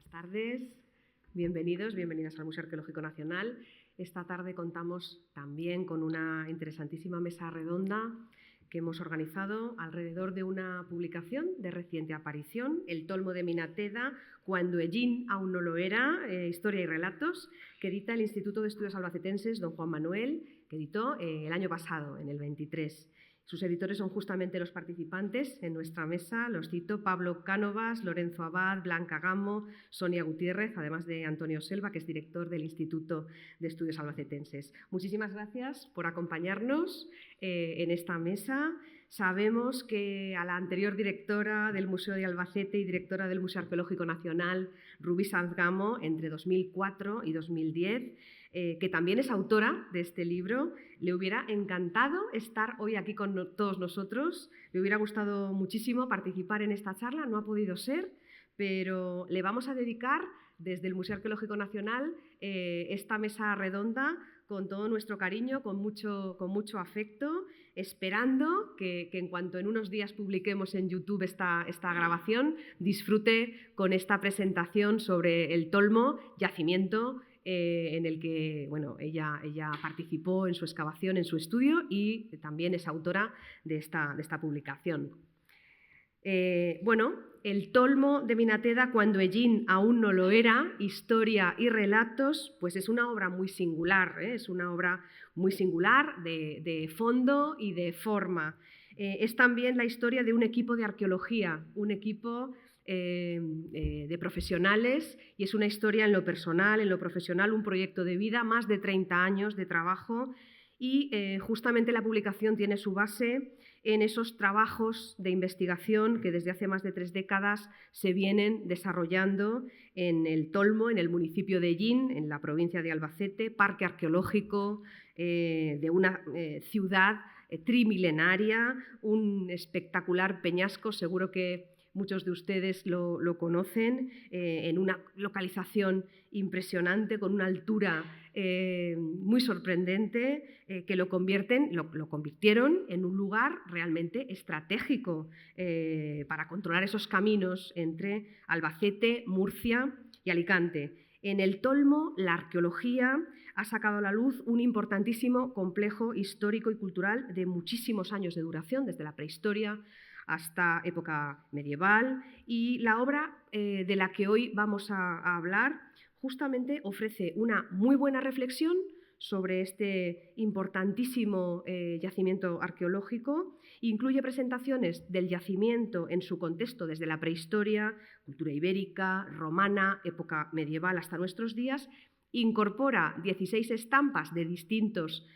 Buenas tardes, bienvenidas al Museo Arqueológico Nacional. Esta tarde contamos también con una interesantísima mesa redonda que hemos organizado alrededor de una publicación de reciente aparición, El Tolmo de Minateda, cuando Ellín aún no lo era, Historia y Relatos, que edita el Instituto de Estudios Albacetenses Don Juan Manuel, que editó el año pasado, en el 23. Sus editores son justamente los participantes en nuestra mesa, los cito: Pablo Cánovas, Lorenzo Abad, Blanca Gamo, Sonia Gutiérrez, además de Antonio Selva, que es director del Instituto de Estudios Albacetenses. Muchísimas gracias por acompañarnos en esta mesa. Sabemos que a la anterior directora del Museo de Albacete y directora del Museo Arqueológico Nacional, Rubí Sanz Gamo, entre 2004 y 2010, que también es autora de este libro, le hubiera encantado estar hoy aquí con todos nosotros. Le hubiera gustado muchísimo participar en esta charla, no ha podido ser, pero le vamos a dedicar desde el Museo Arqueológico Nacional esta mesa redonda con todo nuestro cariño, con mucho afecto, esperando que en cuanto en unos días publiquemos en YouTube esta grabación, disfrute con esta presentación sobre el Tolmo, yacimiento en el que ella participó en su excavación, en su estudio, y también es autora de esta publicación. El Tolmo de Minateda, cuando Ellín aún no lo era, Historia y Relatos, pues es una obra muy singular, es una obra muy singular de fondo y de forma. Es también la historia de un equipo de arqueología, un equipo de profesionales, y es una historia en lo personal, en lo profesional, un proyecto de vida, más de 30 años de trabajo, y justamente la publicación tiene su base en esos trabajos de investigación que desde hace más de 3 décadas se vienen desarrollando en el Tolmo, en el municipio de Ellín, en la provincia de Albacete, parque arqueológico de una ciudad trimilenaria, un espectacular peñasco, seguro que muchos de ustedes lo conocen, en una localización impresionante, con una altura muy sorprendente, que lo convirtieron en un lugar realmente estratégico para controlar esos caminos entre Albacete, Murcia y Alicante. En el Tolmo, la arqueología ha sacado a la luz un importantísimo complejo histórico y cultural de muchísimos años de duración, desde la prehistoria hasta época medieval, y la obra de la que hoy vamos a hablar justamente ofrece una muy buena reflexión sobre este importantísimo yacimiento arqueológico. Incluye presentaciones del yacimiento en su contexto desde la prehistoria, cultura ibérica, romana, época medieval hasta nuestros días. Incorpora 16 estampas de distintos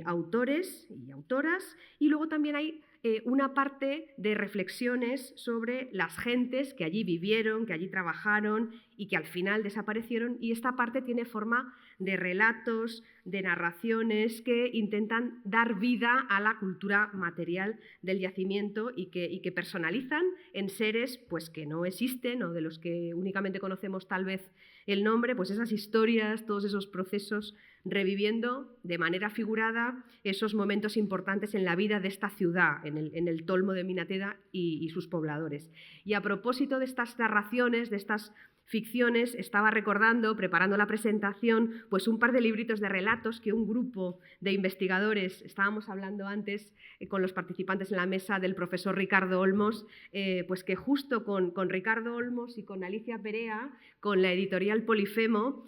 autores y autoras, y luego también hay una parte de reflexiones sobre las gentes que allí vivieron, que allí trabajaron y que al final desaparecieron, y esta parte tiene forma de relatos, de narraciones que intentan dar vida a la cultura material del yacimiento y que personalizan en seres pues, que no existen, o de los que únicamente conocemos tal vez el nombre, pues esas historias, todos esos procesos, reviviendo de manera figurada esos momentos importantes en la vida de esta ciudad, en el Tolmo de Minateda y sus pobladores. Y a propósito de estas narraciones, de estas ficciones, estaba recordando, preparando la presentación, pues un par de libritos de relatos que un grupo de investigadores, estábamos hablando antes con los participantes en la mesa del profesor Ricardo Olmos, pues que justo con Ricardo Olmos y con Alicia Perea, con la editorial Polifemo,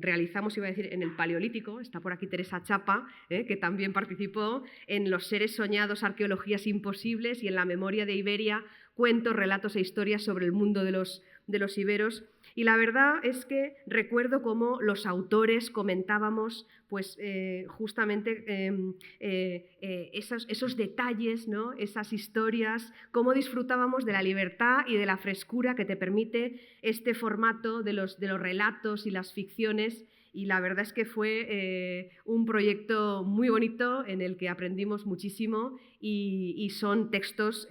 realizamos, iba a decir, en el Paleolítico, está por aquí Teresa Chapa, que también participó en Los seres soñados, arqueologías imposibles, y en La memoria de Iberia, cuentos, relatos e historias sobre el mundo de los iberos. Y la verdad es que recuerdo cómo los autores comentábamos pues, justamente esos detalles, ¿no? Esas historias, cómo disfrutábamos de la libertad y de la frescura que te permite este formato de los relatos y las ficciones. Y la verdad es que fue un proyecto muy bonito en el que aprendimos muchísimo, y son textos,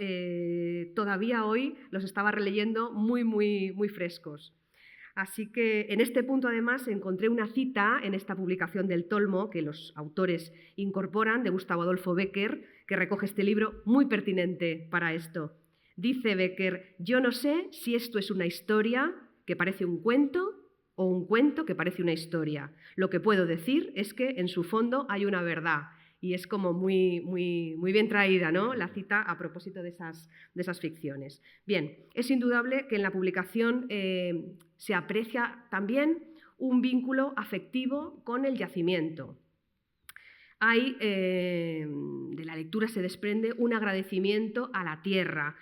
todavía hoy los estaba releyendo, muy frescos. Así que en este punto, además, encontré una cita en esta publicación del Tolmo que los autores incorporan, de Gustavo Adolfo Bécquer, que recoge este libro muy pertinente para esto. Dice Becker: yo no sé si esto es una historia que parece un cuento o un cuento que parece una historia. Lo que puedo decir es que en su fondo hay una verdad. Y es como muy bien traída, ¿no?, la cita a propósito de esas ficciones. Bien, es indudable que en la publicación se aprecia también un vínculo afectivo con el yacimiento. De la lectura se desprende un agradecimiento a la tierra,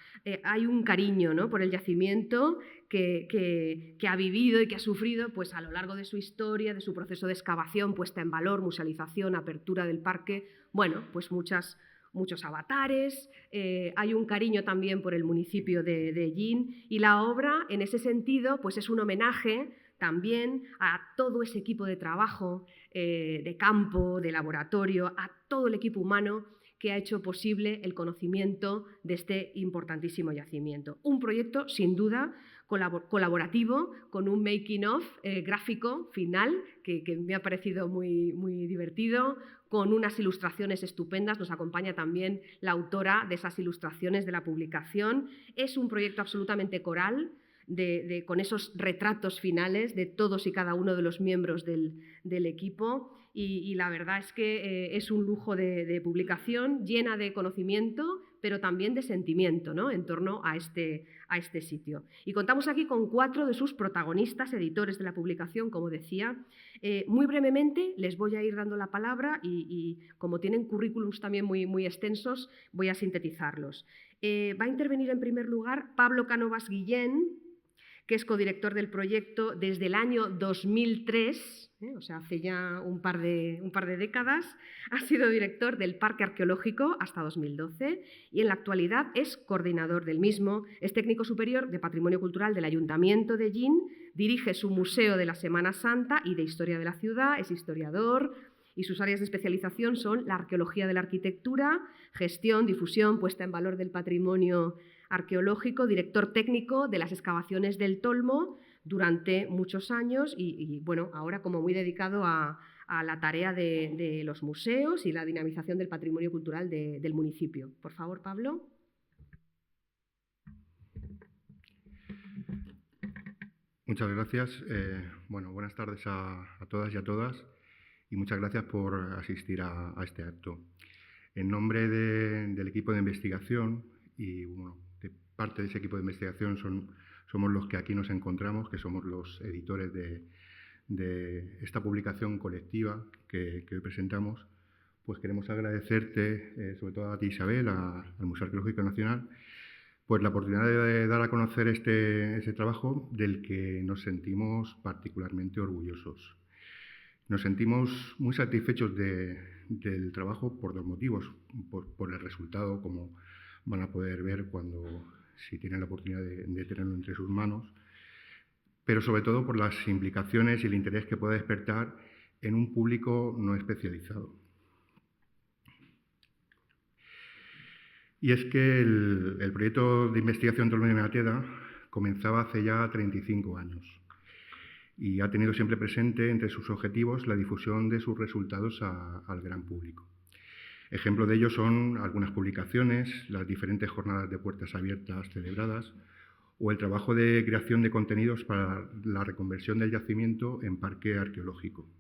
hay un cariño, ¿no?, por el yacimiento que ha vivido y que ha sufrido pues, a lo largo de su historia, de su proceso de excavación, puesta en valor, musealización, apertura del parque, bueno, pues muchos avatares, hay un cariño también por el municipio de Ellín, y la obra, en ese sentido, pues es un homenaje también a todo ese equipo de trabajo, de campo, de laboratorio, a todo el equipo humano que ha hecho posible el conocimiento de este importantísimo yacimiento. Un proyecto, sin duda, colaborativo, con un making of gráfico final que me ha parecido muy divertido, con unas ilustraciones estupendas. Nos acompaña también la autora de esas ilustraciones de la publicación. Es un proyecto absolutamente coral, con esos retratos finales de todos y cada uno de los miembros del equipo, y la verdad es que es un lujo de publicación, llena de conocimiento, pero también de sentimiento, ¿no?, en torno a este sitio. Y contamos aquí con 4 de sus protagonistas, editores de la publicación, como decía. Muy brevemente les voy a ir dando la palabra y como tienen currículums también muy extensos, voy a sintetizarlos. Va a intervenir en primer lugar Pablo Cánovas Guillén, que es codirector del proyecto desde el año 2003, o sea, hace ya un par de décadas. Ha sido director del Parque Arqueológico hasta 2012 y en la actualidad es coordinador del mismo. Es técnico superior de Patrimonio Cultural del Ayuntamiento de Ellín, dirige su Museo de la Semana Santa y de Historia de la Ciudad, es historiador, y sus áreas de especialización son la arqueología de la arquitectura, gestión, difusión, puesta en valor del patrimonio arqueológico, director técnico de las excavaciones del Tolmo durante muchos años y bueno, ahora como muy dedicado a la tarea de los museos y la dinamización del patrimonio cultural del municipio. Por favor, Pablo. Muchas gracias. Bueno, buenas tardes a todas y a todas y muchas gracias por asistir a este acto. En nombre del equipo de investigación y bueno, de parte de ese equipo de investigación somos los que aquí nos encontramos, que somos los editores de esta publicación colectiva que hoy presentamos, pues queremos agradecerte, sobre todo a ti, Isabel, al Museo Arqueológico Nacional, pues la oportunidad de dar a conocer este trabajo del que nos sentimos particularmente orgullosos. Nos sentimos muy satisfechos del trabajo por 2 motivos, por el resultado, como van a poder ver si tienen la oportunidad de tenerlo entre sus manos, pero sobre todo por las implicaciones y el interés que puede despertar en un público no especializado. Y es que el proyecto de investigación Tolmo de Benalteda comenzaba hace ya 35 años y ha tenido siempre presente entre sus objetivos la difusión de sus resultados al gran público. Ejemplo de ello son algunas publicaciones, las diferentes jornadas de puertas abiertas celebradas o el trabajo de creación de contenidos para la reconversión del yacimiento en parque arqueológico.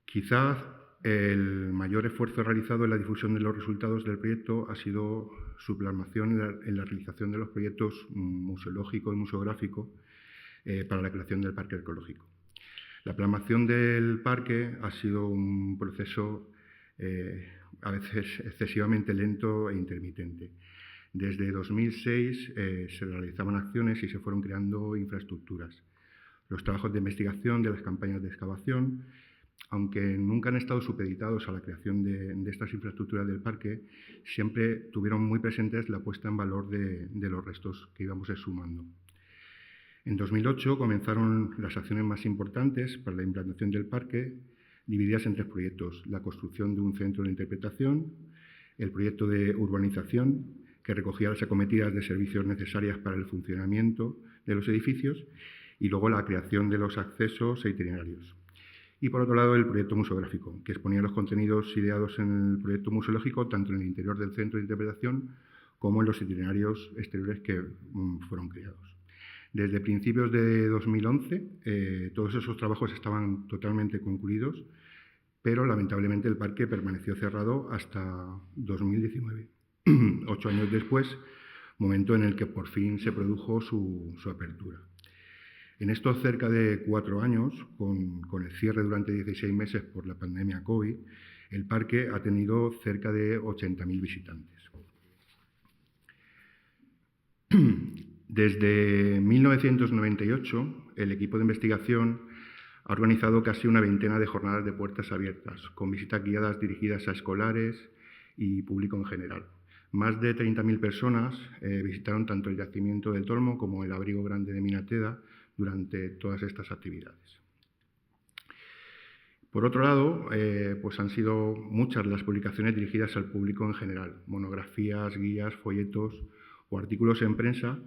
Quizás el mayor esfuerzo realizado en la difusión de los resultados del proyecto ha sido su plasmación en la realización de los proyectos museológico y museográfico para la creación del parque arqueológico. La plasmación del parque ha sido un proceso a veces excesivamente lento e intermitente. Desde 2006 se realizaban acciones y se fueron creando infraestructuras. Los trabajos de investigación de las campañas de excavación, aunque nunca han estado supeditados a la creación de estas infraestructuras del parque, siempre tuvieron muy presentes la puesta en valor de los restos que íbamos exhumando. En 2008 comenzaron las acciones más importantes para la implantación del parque, divididas en 3 proyectos: la construcción de un centro de interpretación, el proyecto de urbanización, que recogía las acometidas de servicios necesarias para el funcionamiento de los edificios, y luego la creación de los accesos e itinerarios. Y por otro lado, el proyecto museográfico, que exponía los contenidos ideados en el proyecto museológico tanto en el interior del centro de interpretación como en los itinerarios exteriores que fueron creados. Desde principios de 2011, todos esos trabajos estaban totalmente concluidos, pero lamentablemente el parque permaneció cerrado hasta 2019, 8 años después, momento en el que por fin se produjo su apertura. En estos cerca de 4 años, con el cierre durante 16 meses por la pandemia COVID, el parque ha tenido cerca de 80.000 visitantes. Desde 1998, el equipo de investigación ha organizado casi una veintena de jornadas de puertas abiertas, con visitas guiadas dirigidas a escolares y público en general. Más de 30.000 personas visitaron tanto el yacimiento del Tolmo como el abrigo grande de Minateda durante todas estas actividades. Por otro lado, pues han sido muchas las publicaciones dirigidas al público en general, monografías, guías, folletos o artículos en prensa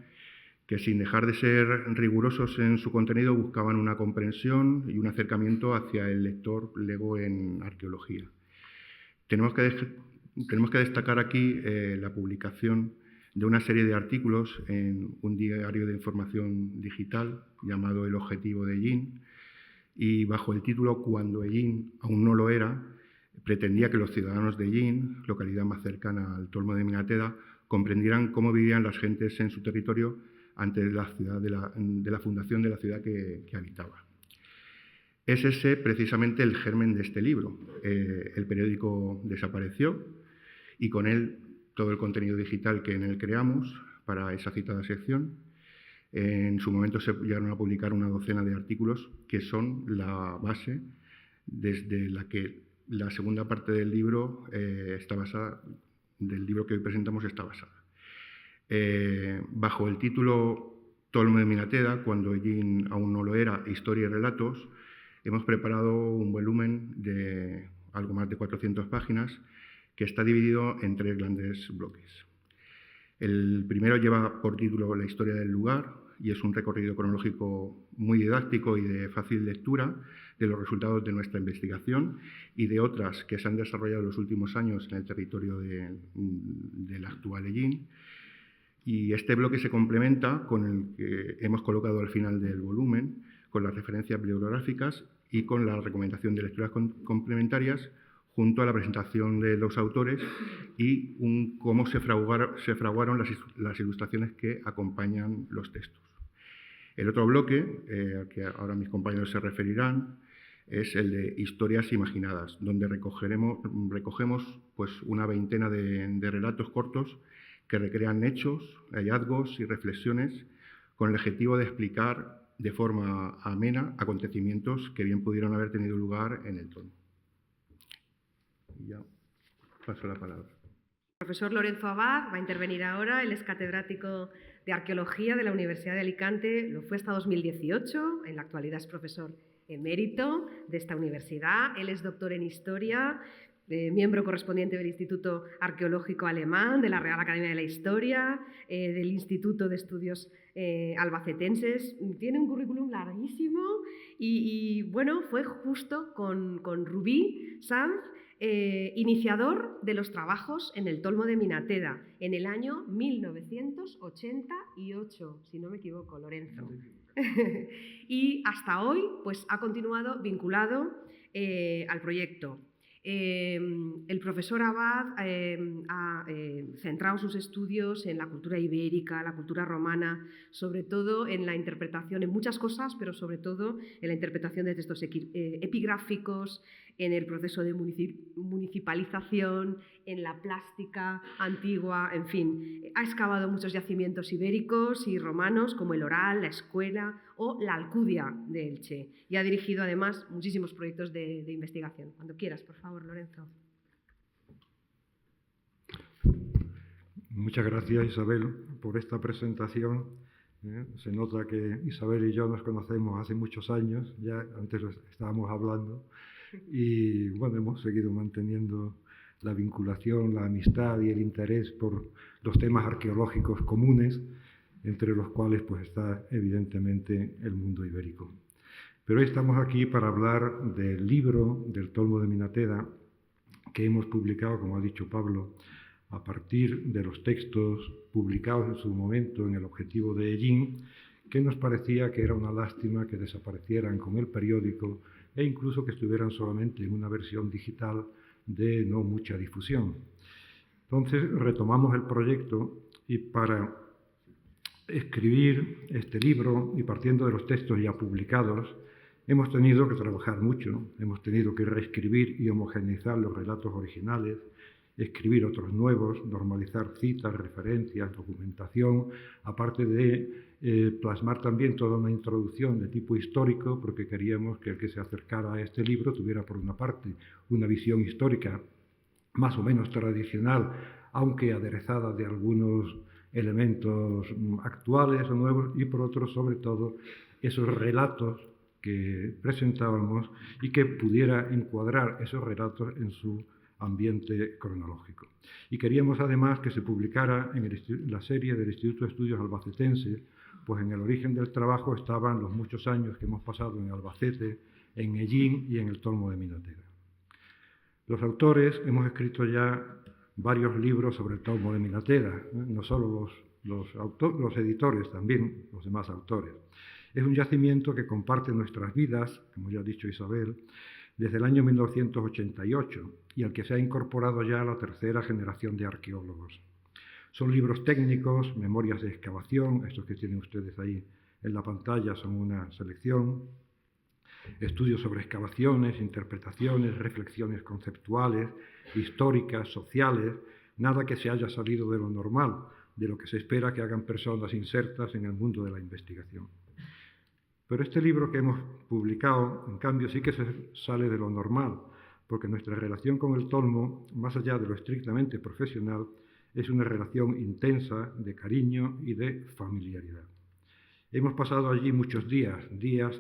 que, sin dejar de ser rigurosos en su contenido, buscaban una comprensión y un acercamiento hacia el lector lego en arqueología. Tenemos que destacar aquí la publicación de una serie de artículos en un diario de información digital llamado El Objetivo de Ellín, y bajo el título Cuando Ellín aún no lo era, pretendía que los ciudadanos de Ellín, localidad más cercana al Tolmo de Minateda, comprendieran cómo vivían las gentes en su territorio antes de la fundación de la ciudad que habitaba. Es ese precisamente el germen de este libro. El periódico desapareció y con él todo el contenido digital que en él creamos para esa citada sección. En su momento se llegaron a publicar una docena de artículos que son la base desde la que la segunda parte del libro está basada, del libro que hoy presentamos está basada. Bajo el título Tolmo de Minateda, cuando Ellín aún no lo era, historia y relatos, hemos preparado un volumen de algo más de 400 páginas que está dividido en 3 grandes bloques. El primero lleva por título La historia del lugar y es un recorrido cronológico muy didáctico y de fácil lectura de los resultados de nuestra investigación y de otras que se han desarrollado en los últimos años en el territorio del actual Ellín. Y este bloque se complementa con el que hemos colocado al final del volumen, con las referencias bibliográficas y con la recomendación de lecturas complementarias, junto a la presentación de los autores y cómo se fraguaron las ilustraciones que acompañan los textos. El otro bloque, al que ahora mis compañeros se referirán, es el de historias imaginadas, donde recogemos pues, una veintena de relatos cortos que recrean hechos, hallazgos y reflexiones con el objetivo de explicar de forma amena acontecimientos que bien pudieron haber tenido lugar en el Tolmo. Y ya paso la palabra. El profesor Lorenzo Abad va a intervenir ahora. Él es catedrático de Arqueología de la Universidad de Alicante, lo fue hasta 2018, en la actualidad es profesor emérito de esta universidad. Él es doctor en Historia, miembro correspondiente del Instituto Arqueológico Alemán, de la Real Academia de la Historia, del Instituto de Estudios Albacetenses. Tiene un currículum larguísimo y bueno, fue justo con Rubí Sanz, iniciador de los trabajos en el Tolmo de Minateda en el año 1988, si no me equivoco, Lorenzo. Y hasta hoy pues, ha continuado vinculado al proyecto. El profesor Abad ha centrado sus estudios en la cultura ibérica, la cultura romana, sobre todo en la interpretación, en muchas cosas, pero sobre todo en la interpretación de textos epigráficos, en el proceso de municipalización, en la plástica antigua, en fin. Ha excavado muchos yacimientos ibéricos y romanos, como el Oral, la Escuela o la Alcudia de Elche. Y ha dirigido, además, muchísimos proyectos de investigación. Cuando quieras, por favor, Lorenzo. Muchas gracias, Isabel, por esta presentación. Se nota que Isabel y yo nos conocemos hace muchos años, ya antes lo estábamos hablando, y bueno, hemos seguido manteniendo la vinculación, la amistad y el interés por los temas arqueológicos comunes, entre los cuales pues está evidentemente el mundo ibérico. Pero hoy estamos aquí para hablar del libro del Tolmo de Minateda que hemos publicado, como ha dicho Pablo, a partir de los textos publicados en su momento en El Objetivo de Hellín, que nos parecía que era una lástima que desaparecieran con el periódico e incluso que estuvieran solamente en una versión digital de no mucha difusión. Entonces retomamos el proyecto y para escribir este libro y partiendo de los textos ya publicados, hemos tenido que trabajar mucho, hemos tenido que reescribir y homogeneizar los relatos originales, escribir otros nuevos, normalizar citas, referencias, documentación, aparte de plasmar también toda una introducción de tipo histórico, porque queríamos que el que se acercara a este libro tuviera, por una parte, una visión histórica más o menos tradicional, aunque aderezada de algunos elementos actuales o nuevos, y por otro, sobre todo, esos relatos que presentábamos y que pudiera encuadrar esos relatos en su ambiente cronológico. Y queríamos además que se publicara en la serie del Instituto de Estudios Albacetenses, pues en el origen del trabajo estaban los muchos años que hemos pasado en Albacete, en Hellín y en el Tolmo de Minatera. Los autores hemos escrito ya varios libros sobre el Tolmo de Minatera, no solo los editores, también los demás autores. Es un yacimiento que comparte nuestras vidas, como ya ha dicho Isabel, desde el año 1988 y al que se ha incorporado ya la tercera generación de arqueólogos. Son libros técnicos, memorias de excavación, estos que tienen ustedes ahí en la pantalla son una selección, estudios sobre excavaciones, interpretaciones, reflexiones conceptuales, históricas, sociales, nada que se haya salido de lo normal, de lo que se espera que hagan personas insertas en el mundo de la investigación. Pero este libro que hemos publicado, en cambio, sí que se sale de lo normal, porque nuestra relación con el Tolmo, más allá de lo estrictamente profesional, es una relación intensa de cariño y de familiaridad. Hemos pasado allí muchos días,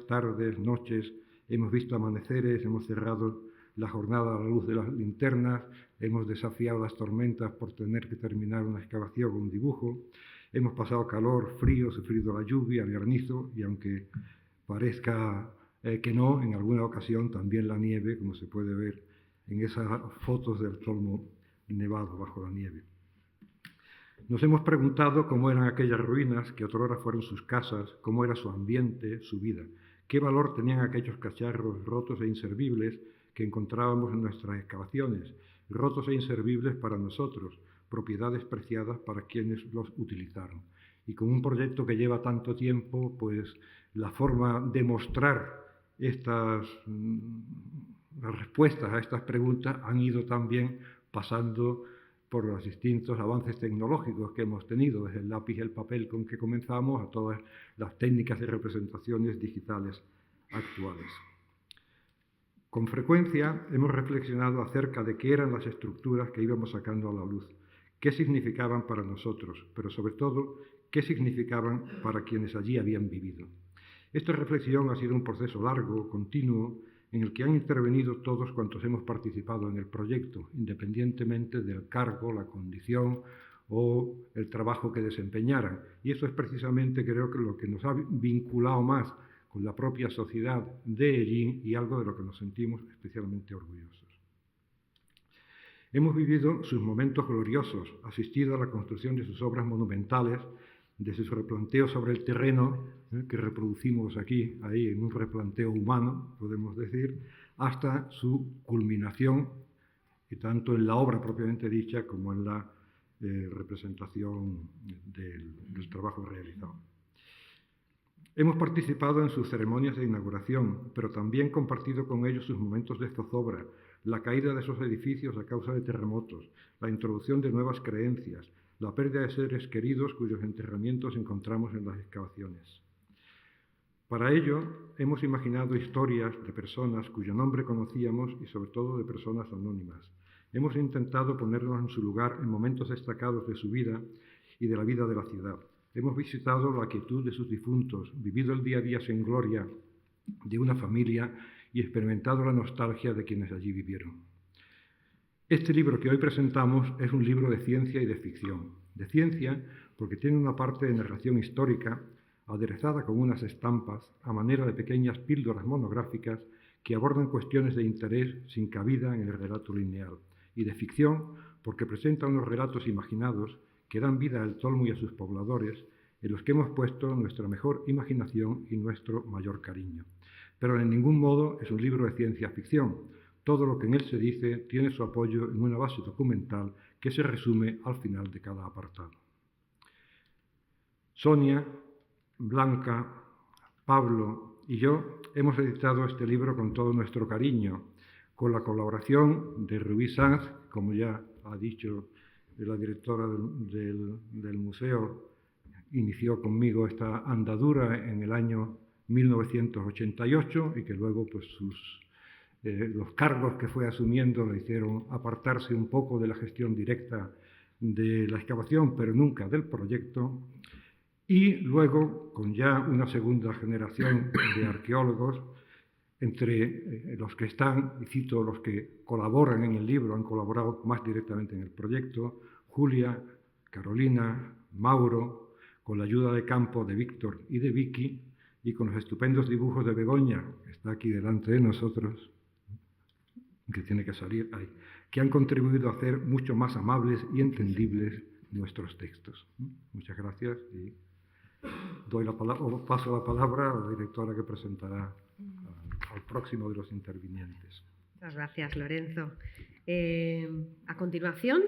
tardes, noches, hemos visto amaneceres, hemos cerrado la jornada a la luz de las linternas, hemos desafiado las tormentas por tener que terminar una excavación o un dibujo, hemos pasado calor, frío, sufrido la lluvia, el granizo y aunque parezca que no, en alguna ocasión también la nieve, como se puede ver en esas fotos del Tolmo nevado bajo la nieve. Nos hemos preguntado cómo eran aquellas ruinas que otrora fueron sus casas, cómo era su ambiente, su vida, qué valor tenían aquellos cacharros rotos e inservibles que encontrábamos en nuestras excavaciones, rotos e inservibles para nosotros, propiedades preciadas para quienes los utilizaron. Y con un proyecto que lleva tanto tiempo, pues la forma de mostrar las respuestas a estas preguntas han ido también pasando por los distintos avances tecnológicos que hemos tenido, desde el lápiz y el papel con que comenzamos a todas las técnicas y representaciones digitales actuales. Con frecuencia hemos reflexionado acerca de qué eran las estructuras que íbamos sacando a la luz, qué significaban para nosotros, pero sobre todo, qué significaban para quienes allí habían vivido. Esta reflexión ha sido un proceso largo, continuo, en el que han intervenido todos cuantos hemos participado en el proyecto, independientemente del cargo, la condición o el trabajo que desempeñaran. Y eso es precisamente, creo que lo que nos ha vinculado más con la propia sociedad de Hellín y algo de lo que nos sentimos especialmente orgullosos. Hemos vivido sus momentos gloriosos, asistido a la construcción de sus obras monumentales, desde su replanteo sobre el terreno, que reproducimos aquí, ahí en un replanteo humano, podemos decir, hasta su culminación, y tanto en la obra propiamente dicha como en la representación del trabajo realizado. Hemos participado en sus ceremonias de inauguración, pero también compartido con ellos sus momentos de zozobra, la caída de esos edificios a causa de terremotos, la introducción de nuevas creencias, la pérdida de seres queridos cuyos enterramientos encontramos en las excavaciones. Para ello, hemos imaginado historias de personas cuyo nombre conocíamos y sobre todo de personas anónimas. Hemos intentado ponernos en su lugar en momentos destacados de su vida y de la vida de la ciudad. Hemos visitado la quietud de sus difuntos, vivido el día a día sin gloria de una familia y experimentado la nostalgia de quienes allí vivieron. Este libro que hoy presentamos es un libro de ciencia y de ficción. De ciencia porque tiene una parte de narración histórica aderezada con unas estampas a manera de pequeñas píldoras monográficas que abordan cuestiones de interés sin cabida en el relato lineal. Y de ficción porque presenta unos relatos imaginados que dan vida al Tolmo y a sus pobladores, en los que hemos puesto nuestra mejor imaginación y nuestro mayor cariño. Pero en ningún modo es un libro de ciencia ficción. Todo lo que en él se dice tiene su apoyo en una base documental que se resume al final de cada apartado. Sonia, Blanca, Pablo y yo hemos editado este libro con todo nuestro cariño, con la colaboración de Rubí Sanz, como ya ha dicho la directora del museo, inició conmigo esta andadura en el año 1988 y que luego pues, los cargos que fue asumiendo le hicieron apartarse un poco de la gestión directa de la excavación, pero nunca del proyecto. Y luego, con ya una segunda generación de arqueólogos, entre los que están, y cito los que colaboran en el libro, han colaborado más directamente en el proyecto, Julia, Carolina, Mauro, con la ayuda de campo de Víctor y de Vicky, y con los estupendos dibujos de Begoña, que está aquí delante de nosotros, que tiene que salir ahí, que han contribuido a hacer mucho más amables y entendibles nuestros textos. Muchas gracias y paso la palabra a la directora que presentará al próximo de los intervinientes. Muchas gracias, Lorenzo. A continuación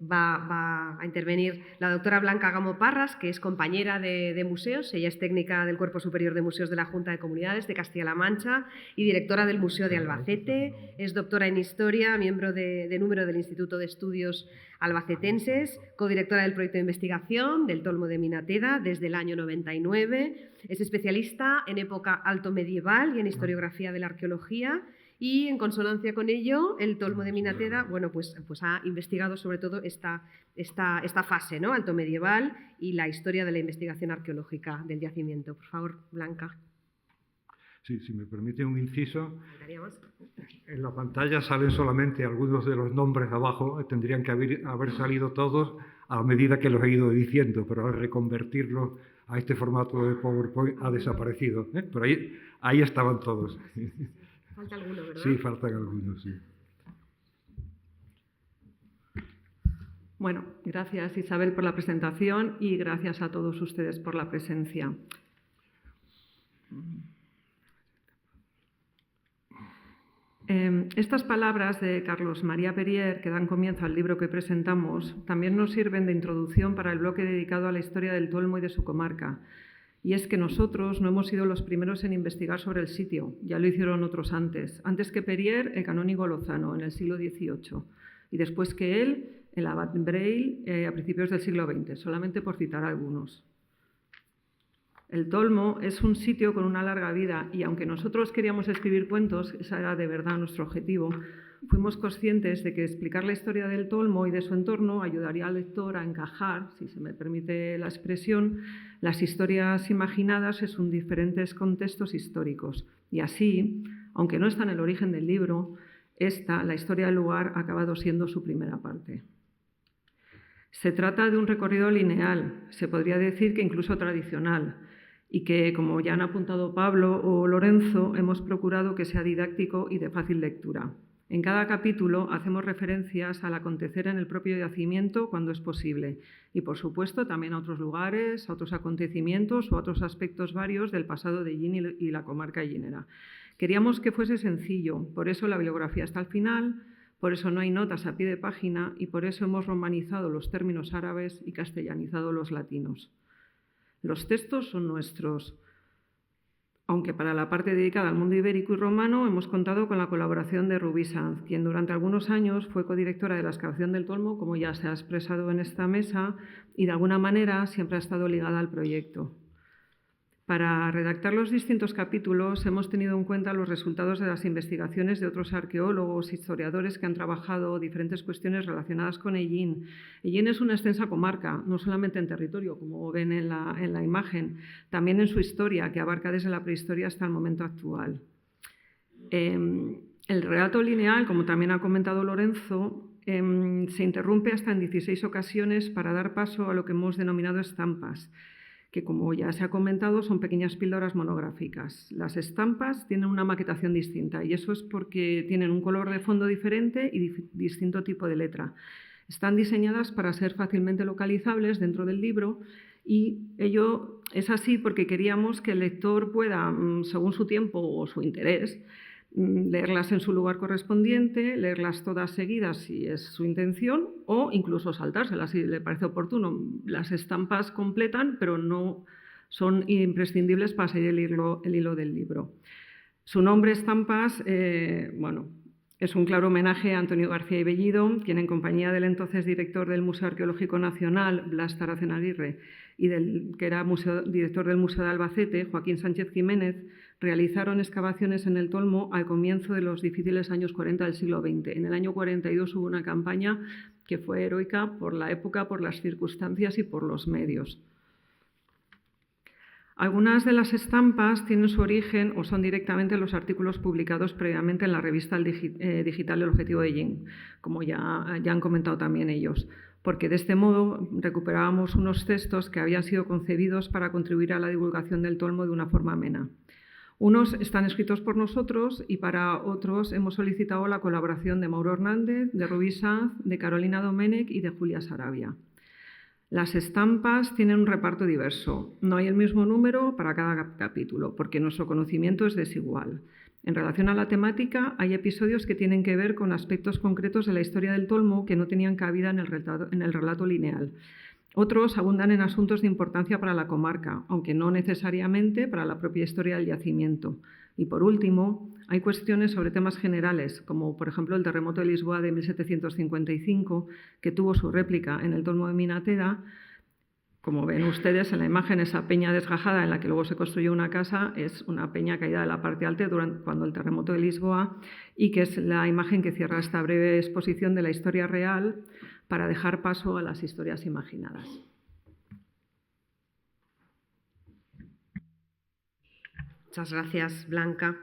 va a intervenir la doctora Blanca Gamo Parras, que es compañera de museos. Ella es técnica del Cuerpo Superior de Museos de la Junta de Comunidades de Castilla-La Mancha y directora del Museo de Albacete. Es doctora en Historia, miembro de número del Instituto de Estudios Albacetenses, codirectora del proyecto de investigación del Tolmo de Minateda desde el año 99. Es especialista en época alto medieval y en historiografía de la arqueología. Y en consonancia con ello, el Tolmo de Minateda, bueno, pues ha investigado sobre todo esta fase, ¿no? Alto medieval y la historia de la investigación arqueológica del yacimiento. Por favor, Blanca. Sí, si me permite un inciso. En la pantalla salen solamente algunos de los nombres abajo, tendrían que haber salido todos a medida que los he ido diciendo, pero al reconvertirlo a este formato de PowerPoint ha desaparecido, ¿eh? Pero ahí estaban todos. Falta alguno, ¿verdad? Sí, faltan algunos, sí. Bueno, gracias Isabel por la presentación y gracias a todos ustedes por la presencia. Estas palabras de Carlos María Perier, que dan comienzo al libro que presentamos, también nos sirven de introducción para el bloque dedicado a la historia del Tolmo y de su comarca. Y es que nosotros no hemos sido los primeros en investigar sobre el sitio, ya lo hicieron otros antes que Perier, el canónigo Lozano, en el siglo XVIII, y después que él, el abad Breil, a principios del siglo XX, solamente por citar algunos. El Tolmo es un sitio con una larga vida y aunque nosotros queríamos escribir cuentos, ese era de verdad nuestro objetivo, fuimos conscientes de que explicar la historia del Tolmo y de su entorno ayudaría al lector a encajar, si se me permite la expresión, las historias imaginadas en sus diferentes contextos históricos. Y así, aunque no está en el origen del libro, la historia del lugar, ha acabado siendo su primera parte. Se trata de un recorrido lineal, se podría decir que incluso tradicional, y que, como ya han apuntado Pablo o Lorenzo, hemos procurado que sea didáctico y de fácil lectura. En cada capítulo hacemos referencias al acontecer en el propio yacimiento cuando es posible y, por supuesto, también a otros lugares, a otros acontecimientos o a otros aspectos varios del pasado de Ellín y la comarca llinera. Queríamos que fuese sencillo, por eso la bibliografía está al final, por eso no hay notas a pie de página y por eso hemos romanizado los términos árabes y castellanizado los latinos. Los textos son nuestros, aunque para la parte dedicada al mundo ibérico y romano hemos contado con la colaboración de Rubí Sanz, quien durante algunos años fue codirectora de la excavación del Tolmo, como ya se ha expresado en esta mesa, y de alguna manera siempre ha estado ligada al proyecto. Para redactar los distintos capítulos hemos tenido en cuenta los resultados de las investigaciones de otros arqueólogos, historiadores que han trabajado diferentes cuestiones relacionadas con Ellín. Ellín es una extensa comarca, no solamente en territorio, como ven en la imagen, también en su historia, que abarca desde la prehistoria hasta el momento actual. El relato lineal, como también ha comentado Lorenzo, se interrumpe hasta en 16 ocasiones para dar paso a lo que hemos denominado estampas, que, como ya se ha comentado, son pequeñas píldoras monográficas. Las estampas tienen una maquetación distinta y eso es porque tienen un color de fondo diferente y distinto tipo de letra. Están diseñadas para ser fácilmente localizables dentro del libro y ello es así porque queríamos que el lector pueda, según su tiempo o su interés, leerlas en su lugar correspondiente, leerlas todas seguidas si es su intención o incluso saltárselas si le parece oportuno. Las estampas completan, pero no son imprescindibles para seguir el hilo del libro. Su nombre, Estampas, es un claro homenaje a Antonio García y Bellido, quien en compañía del entonces director del Museo Arqueológico Nacional, Blas Taracena-Aguirre, y que era director del Museo de Albacete, Joaquín Sánchez Jiménez, realizaron excavaciones en el Tolmo al comienzo de los difíciles años 40 del siglo XX. En el año 42 hubo una campaña que fue heroica por la época, por las circunstancias y por los medios. Algunas de las estampas tienen su origen o son directamente los artículos publicados previamente en la revista digital El Objetivo de Yin, como ya han comentado también ellos, porque de este modo recuperábamos unos textos que habían sido concebidos para contribuir a la divulgación del Tolmo de una forma amena. Unos están escritos por nosotros y para otros hemos solicitado la colaboración de Mauro Hernández, de Rubí Sanz, de Carolina Domenech y de Julia Sarabia. Las estampas tienen un reparto diverso. No hay el mismo número para cada capítulo, porque nuestro conocimiento es desigual. En relación a la temática, hay episodios que tienen que ver con aspectos concretos de la historia del Tolmo que no tenían cabida en el relato lineal. Otros abundan en asuntos de importancia para la comarca, aunque no necesariamente para la propia historia del yacimiento. Y por último, hay cuestiones sobre temas generales, como por ejemplo el terremoto de Lisboa de 1755, que tuvo su réplica en el Tolmo de Minateda. Como ven ustedes en la imagen, esa peña desgajada en la que luego se construyó una casa es una peña caída de la parte alta cuando el terremoto de Lisboa, y que es la imagen que cierra esta breve exposición de la historia real para dejar paso a las historias imaginadas. Muchas gracias, Blanca.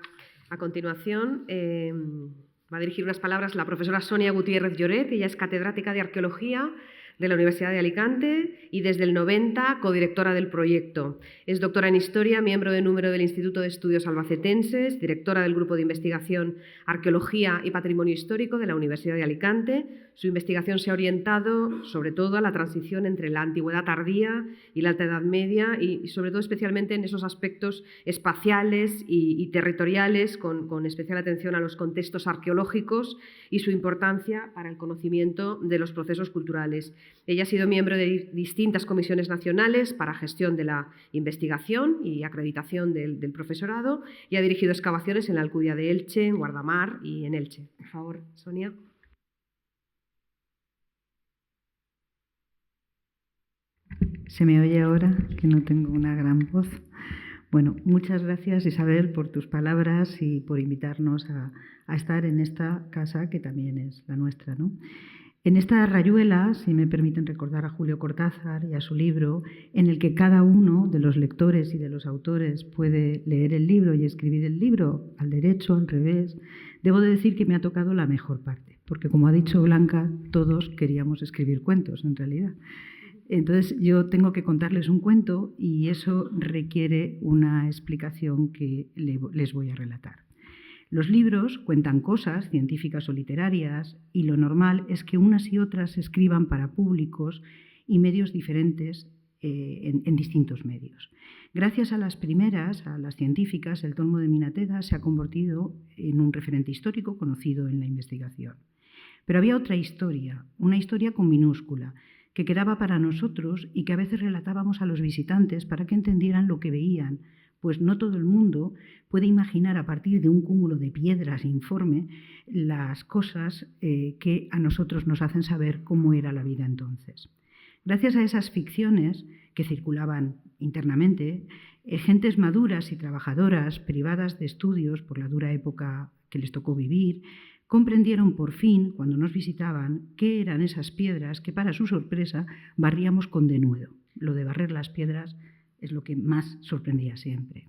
A continuación, va a dirigir unas palabras la profesora Sonia Gutiérrez Lloret. Ella es catedrática de Arqueología de la Universidad de Alicante y desde el 90 codirectora del proyecto. Es doctora en Historia, miembro de número del Instituto de Estudios Albacetenses, directora del Grupo de Investigación Arqueología y Patrimonio Histórico de la Universidad de Alicante. Su investigación se ha orientado sobre todo a la transición entre la Antigüedad tardía y la Alta Edad Media y sobre todo especialmente en esos aspectos espaciales y territoriales con especial atención a los contextos arqueológicos y su importancia para el conocimiento de los procesos culturales. Ella ha sido miembro de distintas comisiones nacionales para gestión de la investigación y acreditación del profesorado y ha dirigido excavaciones en la Alcudia de Elche, en Guardamar y en Elche. Por favor, Sonia. ¿Se me oye ahora? Que no tengo una gran voz. Bueno, muchas gracias, Isabel, por tus palabras y por invitarnos a estar en esta casa que también es la nuestra, ¿no? En esta rayuela, si me permiten recordar a Julio Cortázar y a su libro, en el que cada uno de los lectores y de los autores puede leer el libro y escribir el libro, al derecho, al revés, debo de decir que me ha tocado la mejor parte, porque como ha dicho Blanca, todos queríamos escribir cuentos, en realidad. Entonces yo tengo que contarles un cuento y eso requiere una explicación que les voy a relatar. Los libros cuentan cosas científicas o literarias y lo normal es que unas y otras se escriban para públicos y medios diferentes en distintos medios. Gracias a las primeras, a las científicas, el Tolmo de Minateda se ha convertido en un referente histórico conocido en la investigación. Pero había otra historia, una historia con minúscula, que quedaba para nosotros y que a veces relatábamos a los visitantes para que entendieran lo que veían, pues no todo el mundo puede imaginar a partir de un cúmulo de piedras informe las cosas que a nosotros nos hacen saber cómo era la vida entonces. Gracias a esas ficciones que circulaban internamente, gentes maduras y trabajadoras privadas de estudios por la dura época que les tocó vivir, comprendieron por fin, cuando nos visitaban, qué eran esas piedras que, para su sorpresa, barríamos con denuedo. Lo de barrer las piedras es lo que más sorprendía siempre.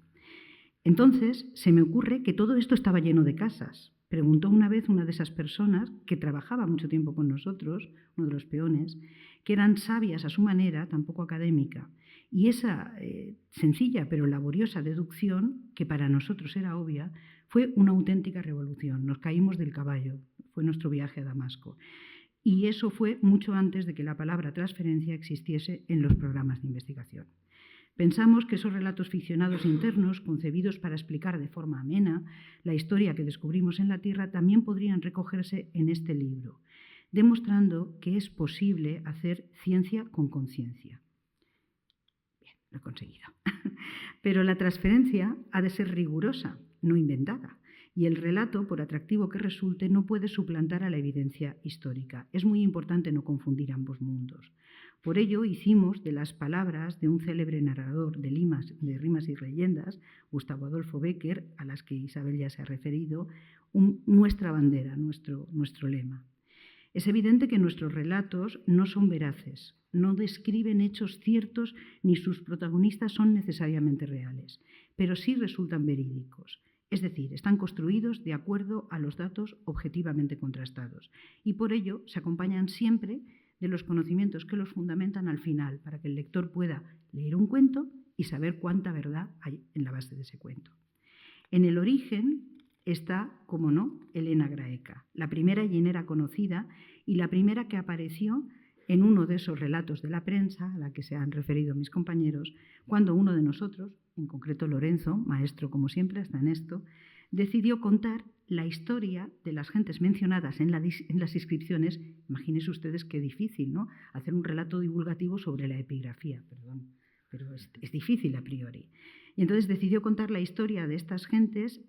Entonces, se me ocurre que todo esto estaba lleno de casas. Preguntó una vez una de esas personas que trabajaba mucho tiempo con nosotros, uno de los peones, que eran sabias a su manera, tampoco académica, Y esa sencilla pero laboriosa deducción, que para nosotros era obvia, fue una auténtica revolución. Nos caímos del caballo, fue nuestro viaje a Damasco. Y eso fue mucho antes de que la palabra transferencia existiese en los programas de investigación. Pensamos que esos relatos ficcionados internos, concebidos para explicar de forma amena la historia que descubrimos en la Tierra, también podrían recogerse en este libro, demostrando que es posible hacer ciencia con conciencia. Bien, lo he conseguido. Pero la transferencia ha de ser rigurosa, no inventada. Y el relato, por atractivo que resulte, no puede suplantar a la evidencia histórica. Es muy importante no confundir ambos mundos. Por ello, hicimos de las palabras de un célebre narrador de rimas y leyendas, Gustavo Adolfo Bécquer, a las que Isabel ya se ha referido, nuestra bandera, nuestro lema. Es evidente que nuestros relatos no son veraces, no describen hechos ciertos ni sus protagonistas son necesariamente reales, pero sí resultan verídicos. Es decir, están construidos de acuerdo a los datos objetivamente contrastados y por ello se acompañan siempre de los conocimientos que los fundamentan al final, para que el lector pueda leer un cuento y saber cuánta verdad hay en la base de ese cuento. En el origen está, como no, Elena Graeca, la primera llinera conocida y la primera que apareció en uno de esos relatos de la prensa a la que se han referido mis compañeros, cuando uno de nosotros, en concreto Lorenzo, maestro como siempre hasta en esto, decidió contar la historia de las gentes mencionadas en las inscripciones. Imagínense ustedes qué difícil, ¿no? Hacer un relato divulgativo sobre la epigrafía, perdón, pero es difícil a priori. Y entonces decidió contar la historia de estas gentes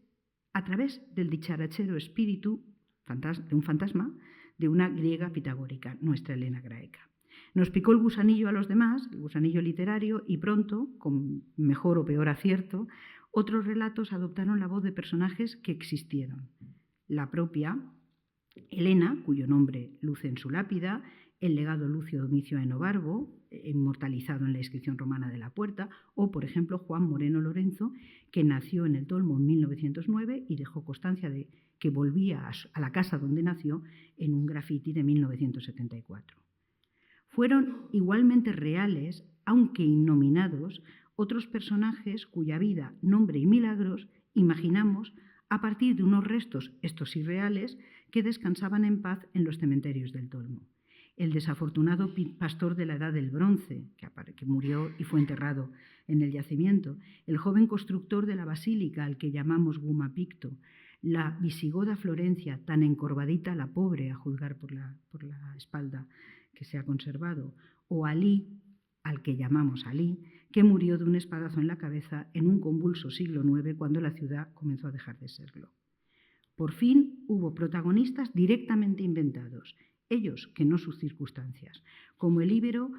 a través del dicharachero espíritu de un fantasma de una griega pitagórica, nuestra Elena Graeca. Nos picó el gusanillo a los demás, el gusanillo literario, y pronto, con mejor o peor acierto, otros relatos adoptaron la voz de personajes que existieron. La propia Elena, cuyo nombre luce en su lápida, el legado Lucio Domicio a Enobarbo, inmortalizado en la inscripción romana de la puerta, o, por ejemplo, Juan Moreno Lorenzo, que nació en el Tolmo en 1909 y dejó constancia de que volvía a la casa donde nació en un grafiti de 1974. Fueron igualmente reales, aunque innominados, otros personajes cuya vida, nombre y milagros imaginamos a partir de unos restos, estos irreales, que descansaban en paz en los cementerios del Tolmo. El desafortunado pastor de la Edad del Bronce, que murió y fue enterrado en el yacimiento, el joven constructor de la basílica al que llamamos Guma Picto, la visigoda Florencia, tan encorvadita la pobre, a juzgar por la espalda que se ha conservado, o Alí, al que llamamos Alí, que murió de un espadazo en la cabeza en un convulso siglo IX cuando la ciudad comenzó a dejar de serlo. Por fin hubo protagonistas directamente inventados, ellos que no sus circunstancias, como el íbero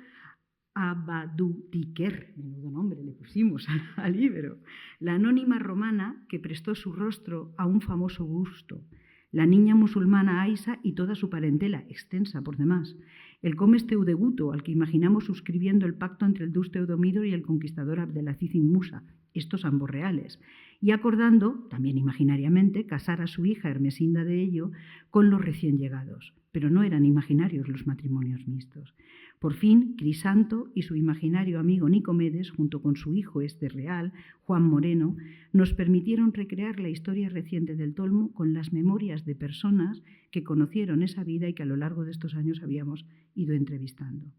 Abadutiker, menudo nombre le pusimos al íbero, la anónima romana que prestó su rostro a un famoso busto, la niña musulmana Aisa y toda su parentela, extensa por demás, el comes Teudeguto, al que imaginamos suscribiendo el pacto entre el Dux Teudomiro y el conquistador Abdelaziz ibn Musa, estos ambos reales, y acordando, también imaginariamente, casar a su hija Hermesinda de Ello con los recién llegados. Pero no eran imaginarios los matrimonios mixtos. Por fin, Crisanto y su imaginario amigo Nicomedes, junto con su hijo real, Juan Moreno, nos permitieron recrear la historia reciente del Tolmo con las memorias de personas que conocieron esa vida y que a lo largo de estos años habíamos ido entrevistando.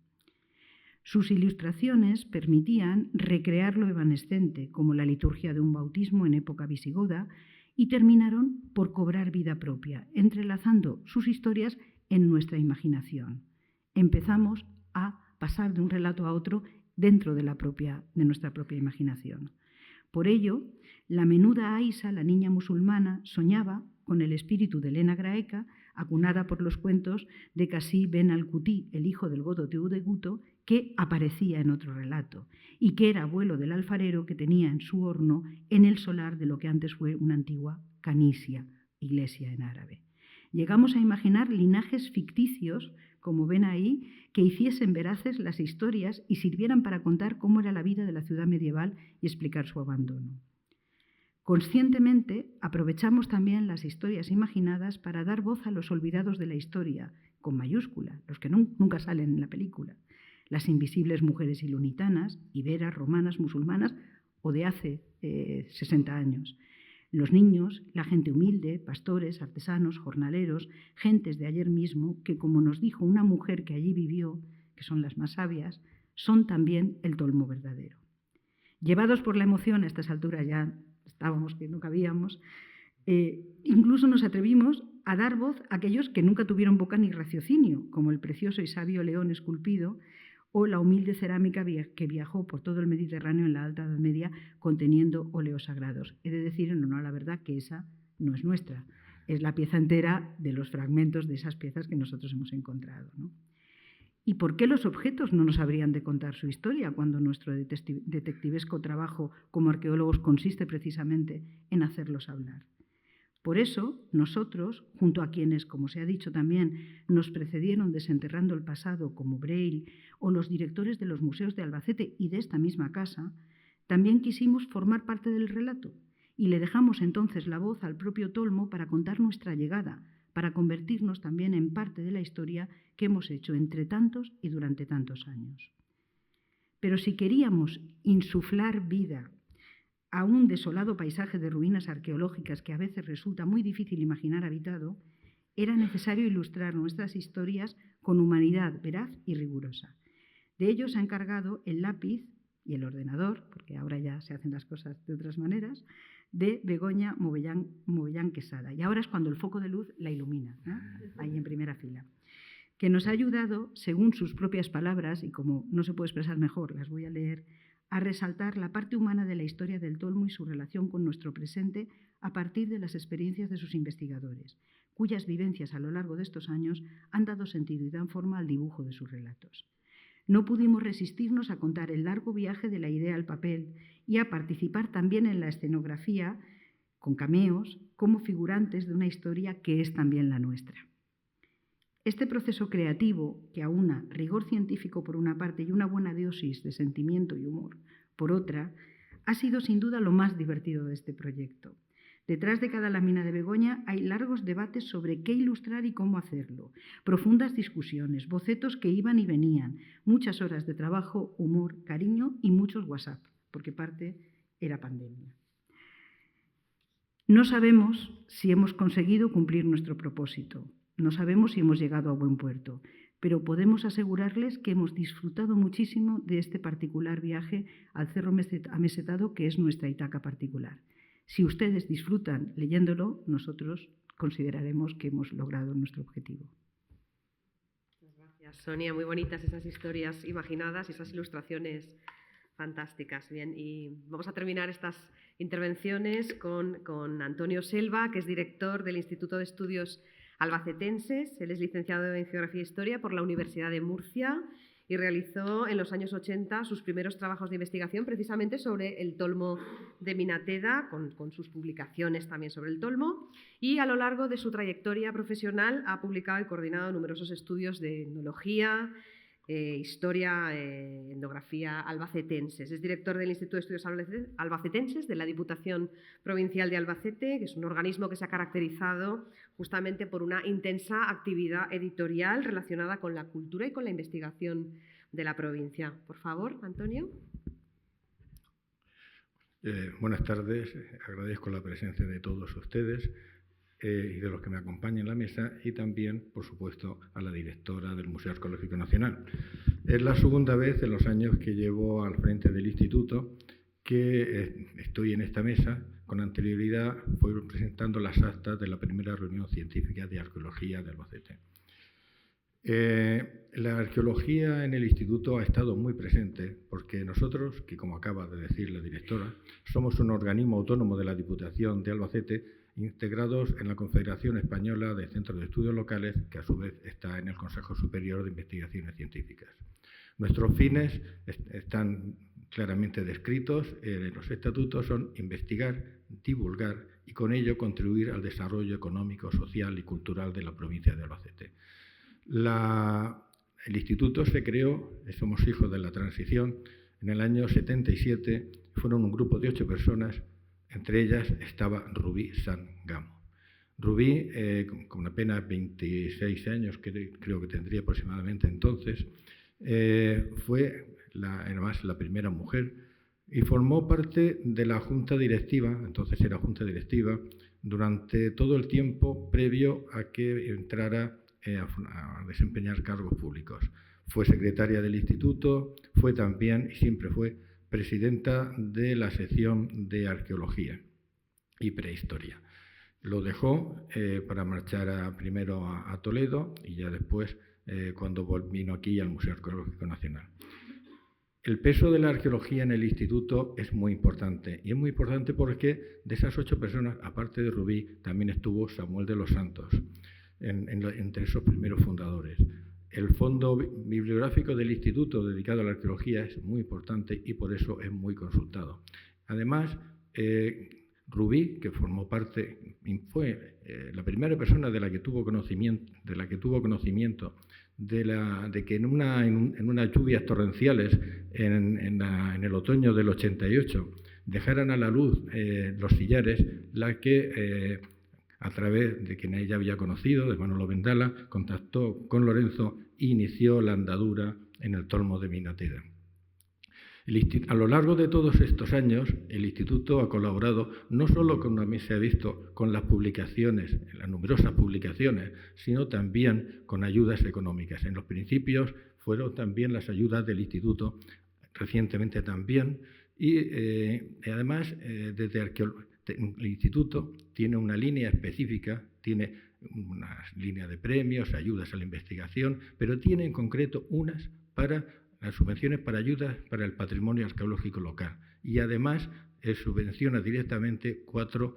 Sus ilustraciones permitían recrear lo evanescente, como la liturgia de un bautismo en época visigoda, y terminaron por cobrar vida propia, entrelazando sus historias en nuestra imaginación. Empezamos a pasar de un relato a otro dentro de nuestra propia imaginación. Por ello, la menuda Aisa, la niña musulmana, soñaba con el espíritu de Elena Graeca, acunada por los cuentos de Casí ben al-Kutí, el hijo del godo Teudeguto, que aparecía en otro relato, y que era abuelo del alfarero que tenía en su horno en el solar de lo que antes fue una antigua Canisia, iglesia en árabe. Llegamos a imaginar linajes ficticios, como ven ahí, que hiciesen veraces las historias y sirvieran para contar cómo era la vida de la ciudad medieval y explicar su abandono. Conscientemente aprovechamos también las historias imaginadas para dar voz a los olvidados de la historia, con mayúscula, los que nunca salen en la película. las invisibles mujeres ilunitanas, iberas, romanas, musulmanas o de hace 60 años. Los niños, la gente humilde, pastores, artesanos, jornaleros, gentes de ayer mismo, que como nos dijo una mujer que allí vivió, que son las más sabias, son también el tolmo verdadero. Llevados por la emoción, a estas alturas ya estábamos que no cabíamos, incluso nos atrevimos a dar voz a aquellos que nunca tuvieron boca ni raciocinio, como el precioso y sabio león esculpido o la humilde cerámica que viajó por todo el Mediterráneo en la Alta Edad Media conteniendo óleos sagrados. He de decir, en honor a la verdad, que esa no es nuestra, es la pieza entera de los fragmentos de esas piezas que nosotros hemos encontrado, ¿no? ¿Y por qué los objetos no nos habrían de contar su historia cuando nuestro detectivesco trabajo como arqueólogos consiste precisamente en hacerlos hablar? Por eso, nosotros, junto a quienes, como se ha dicho también, nos precedieron desenterrando el pasado, como Breil o los directores de los museos de Albacete y de esta misma casa, también quisimos formar parte del relato y le dejamos entonces la voz al propio Tolmo para contar nuestra llegada, para convertirnos también en parte de la historia que hemos hecho entre tantos y durante tantos años. Pero si queríamos insuflar vida a un desolado paisaje de ruinas arqueológicas que a veces resulta muy difícil imaginar habitado, era necesario ilustrar nuestras historias con humanidad veraz y rigurosa. De ello se ha encargado el lápiz y el ordenador, porque ahora ya se hacen las cosas de otras maneras, de Begoña Movellán Quesada. Y ahora es cuando el foco de luz la ilumina, ¿no? Ahí en primera fila. Que nos ha ayudado, según sus propias palabras, y como no se puede expresar mejor, las voy a leer, a resaltar la parte humana de la historia del Tolmo y su relación con nuestro presente a partir de las experiencias de sus investigadores, cuyas vivencias a lo largo de estos años han dado sentido y dan forma al dibujo de sus relatos. No pudimos resistirnos a contar el largo viaje de la idea al papel y a participar también en la escenografía, con cameos, como figurantes de una historia que es también la nuestra. Este proceso creativo, que aúna rigor científico por una parte y una buena dosis de sentimiento y humor por otra, ha sido sin duda lo más divertido de este proyecto. Detrás de cada lámina de Begoña hay largos debates sobre qué ilustrar y cómo hacerlo, profundas discusiones, bocetos que iban y venían, muchas horas de trabajo, humor, cariño y muchos WhatsApp, porque parte era pandemia. No sabemos si hemos conseguido cumplir nuestro propósito, no sabemos si hemos llegado a buen puerto, pero podemos asegurarles que hemos disfrutado muchísimo de este particular viaje al Cerro Amesetado, que es nuestra Itaca particular. Si ustedes disfrutan leyéndolo, nosotros consideraremos que hemos logrado nuestro objetivo. Muchas gracias, Sonia. Muy bonitas esas historias imaginadas y esas ilustraciones fantásticas. Bien, y vamos a terminar estas intervenciones con Antonio Selva, que es director del Instituto de Estudios Albacetenses. Él es licenciado en Geografía e Historia por la Universidad de Murcia y realizó en los años 80 sus primeros trabajos de investigación precisamente sobre el Tolmo de Minateda, con sus publicaciones también sobre el Tolmo, y a lo largo de su trayectoria profesional ha publicado y coordinado numerosos estudios de etnología, historia, etnografía albacetenses. Es director del Instituto de Estudios Albacetenses de la Diputación Provincial de Albacete, que es un organismo que se ha caracterizado justamente por una intensa actividad editorial relacionada con la cultura y con la investigación de la provincia. Por favor, Antonio. Buenas tardes. Agradezco la presencia de todos ustedes y de los que me acompañan en la mesa, y también, por supuesto, a la directora del Museo Arqueológico Nacional. Es la segunda vez en los años que llevo al frente del instituto que estoy en esta mesa. Con anterioridad fui presentando las actas de la primera reunión científica de arqueología de Albacete. La arqueología en el instituto ha estado muy presente porque nosotros, que como acaba de decir la directora, somos un organismo autónomo de la Diputación de Albacete, integrados en la Confederación Española de Centros de Estudios Locales, que a su vez está en el Consejo Superior de Investigaciones Científicas. Nuestros fines están claramente descritos en los estatutos, son investigar, divulgar y con ello contribuir al desarrollo económico, social y cultural de la provincia de Albacete. El instituto se creó, somos hijos de la transición, en el año 77, fueron un grupo de 8 personas. Entre ellas estaba Rubí Sangamo. Rubí, con apenas 26 años, que creo que tendría aproximadamente entonces, Fue además la primera mujer y formó parte de la junta directiva, entonces era junta directiva, durante todo el tiempo previo a que entrara a desempeñar cargos públicos. Fue secretaria del instituto, fue también y siempre fue presidenta de la sección de arqueología y prehistoria. Lo dejó para marchar primero a Toledo y ya después cuando vino aquí al Museo Arqueológico Nacional. El peso de la arqueología en el instituto es muy importante, y es muy importante porque de esas 8 personas, aparte de Rubí, también estuvo Samuel de los Santos, entre esos primeros fundadores. El fondo bibliográfico del instituto dedicado a la arqueología es muy importante y por eso es muy consultado. Además, Rubí, que formó parte, fue la primera persona de la que tuvo conocimiento de que en unas lluvias torrenciales en el otoño del 88 dejaran a la luz los sillares, la que a través de quien ella había conocido, de Manolo Vendala, contactó con Lorenzo e inició la andadura en el Tolmo de Minateda. A lo largo de todos estos años, el Instituto ha colaborado no solo con las publicaciones, las numerosas publicaciones, sino también con ayudas económicas. En los principios fueron también las ayudas del Instituto, recientemente también, y además el Instituto tiene una línea específica, tiene una línea de premios, ayudas a la investigación, pero tiene en concreto unas para las subvenciones para ayudas para el patrimonio arqueológico local y además subvenciona directamente 4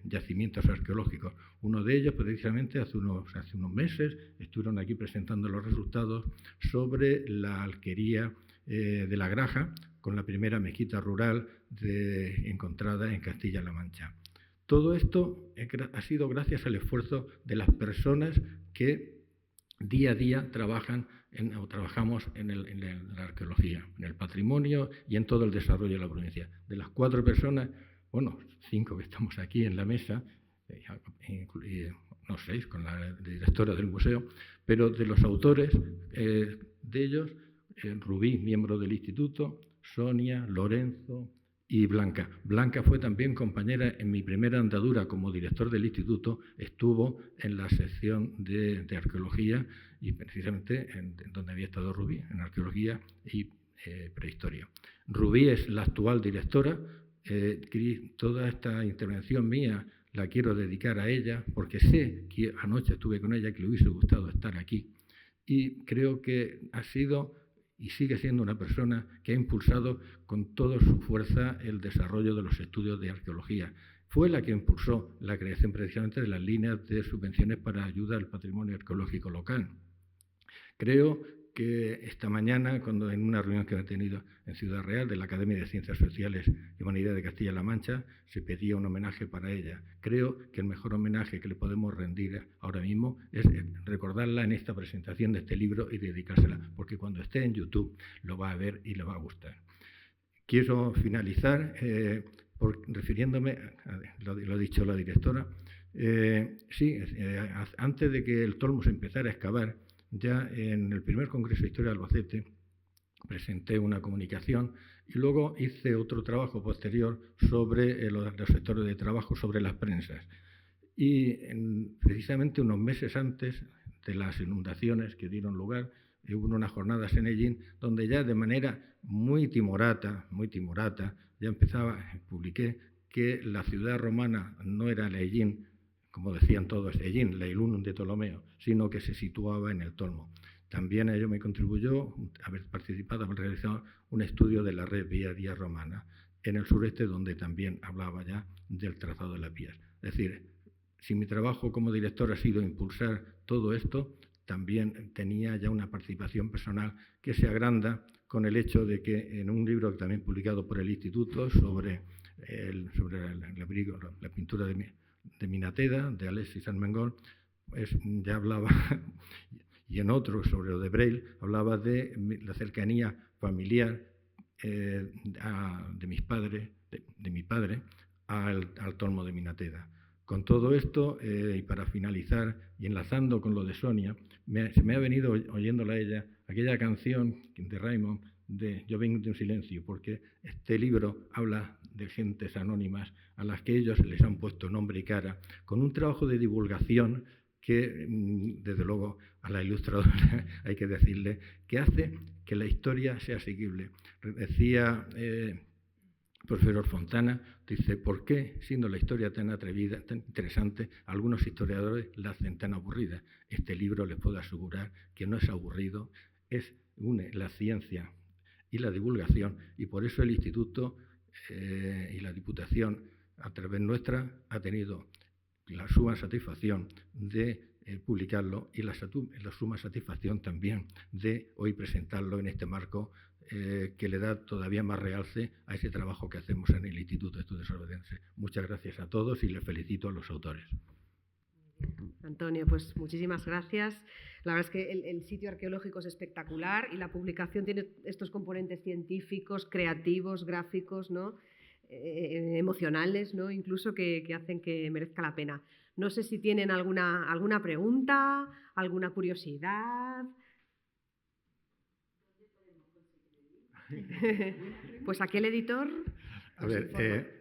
yacimientos arqueológicos. Uno de ellos, precisamente, hace unos meses estuvieron aquí presentando los resultados sobre la alquería de la Graja con la primera mezquita rural encontrada en Castilla-La Mancha. Todo esto ha sido gracias al esfuerzo de las personas que día a día trabajamos en la arqueología, en el patrimonio y en todo el desarrollo de la provincia. De las 4 personas, 5 que estamos aquí en la mesa, no 6 con la directora del museo, pero de los autores, de ellos, Rubí, miembro del instituto, Sonia, Lorenzo y Blanca. Blanca fue también compañera en mi primera andadura como director del instituto, estuvo en la sección de arqueología y precisamente en donde había estado Rubí, en arqueología y prehistoria. Rubí es la actual directora. Toda esta intervención mía la quiero dedicar a ella porque sé que anoche estuve con ella, que le hubiese gustado estar aquí y creo que ha sido y sigue siendo una persona que ha impulsado con toda su fuerza el desarrollo de los estudios de arqueología. Fue la que impulsó la creación precisamente de las líneas de subvenciones para ayuda al patrimonio arqueológico local. Creo que esta mañana, en una reunión que he tenido en Ciudad Real de la Academia de Ciencias Sociales y Humanidades de Castilla-La Mancha, se pedía un homenaje para ella. Creo que el mejor homenaje que le podemos rendir ahora mismo es recordarla en esta presentación de este libro y dedicársela, porque cuando esté en YouTube lo va a ver y le va a gustar. Quiero finalizar refiriéndome, lo ha dicho la directora, antes de que el Tolmo se empezara a excavar, ya en el primer Congreso de Historia de Albacete presenté una comunicación y luego hice otro trabajo posterior sobre los sectores de trabajo sobre las prensas. Y precisamente unos meses antes de las inundaciones que dieron lugar, hubo unas jornadas en Ellín donde ya de manera muy timorata, ya publiqué que la ciudad romana no era la Ellín, como decían todos, Ellín, Leilunum de Ptolomeo, sino que se situaba en el Tolmo. También a ello me contribuyó haber realizado un estudio de la red viaria romana en el sureste, donde también hablaba ya del trazado de las vías. Es decir, si mi trabajo como director ha sido impulsar todo esto, también tenía ya una participación personal que se agranda con el hecho de que en un libro también publicado por el Instituto sobre la pintura de Minateda, de Alexis Armengol, ya hablaba, y en otro sobre lo de Breil, hablaba de la cercanía familiar de mi padre al Tolmo de Minateda. Con todo esto, y para finalizar, y enlazando con lo de Sonia, se me ha venido oyéndola a ella aquella canción de Raymond de Yo vengo de un silencio, porque este libro habla de gentes anónimas a las que ellos les han puesto nombre y cara, con un trabajo de divulgación que, desde luego, a la ilustradora hay que decirle que hace que la historia sea asequible. Decía profesor Fontana, dice, ¿por qué, siendo la historia tan atrevida, tan interesante, algunos historiadores la hacen tan aburrida? Este libro les puedo asegurar que no es aburrido, une la ciencia y la divulgación, y por eso el Instituto y la Diputación, a través nuestra, ha tenido la suma satisfacción de publicarlo y la suma satisfacción también de hoy presentarlo en este marco que le da todavía más realce a ese trabajo que hacemos en el Instituto de Estudios Orbetenses. Muchas gracias a todos y les felicito a los autores. Antonio, pues muchísimas gracias. La verdad es que el sitio arqueológico es espectacular y la publicación tiene estos componentes científicos, creativos, gráficos, ¿no? Emocionales, ¿no? Incluso que hacen que merezca la pena. No sé si tienen alguna pregunta, alguna curiosidad. Pues aquel editor. A ver,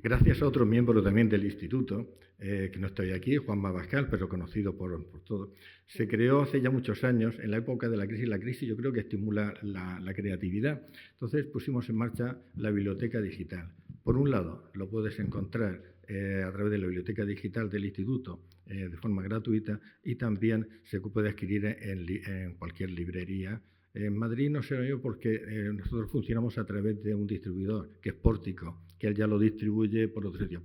gracias a otro miembro también del instituto, que no estoy aquí, Juanma Bascal, pero conocido por todos, se creó hace ya muchos años, en la época de la crisis. La crisis yo creo que estimula la creatividad. Entonces pusimos en marcha la biblioteca digital. Por un lado, lo puedes encontrar a través de la biblioteca digital del instituto de forma gratuita, y también se puede adquirir en cualquier librería. En Madrid no sé yo porque nosotros funcionamos a través de un distribuidor, que es Pórtico, que él ya lo distribuye por otro sitio.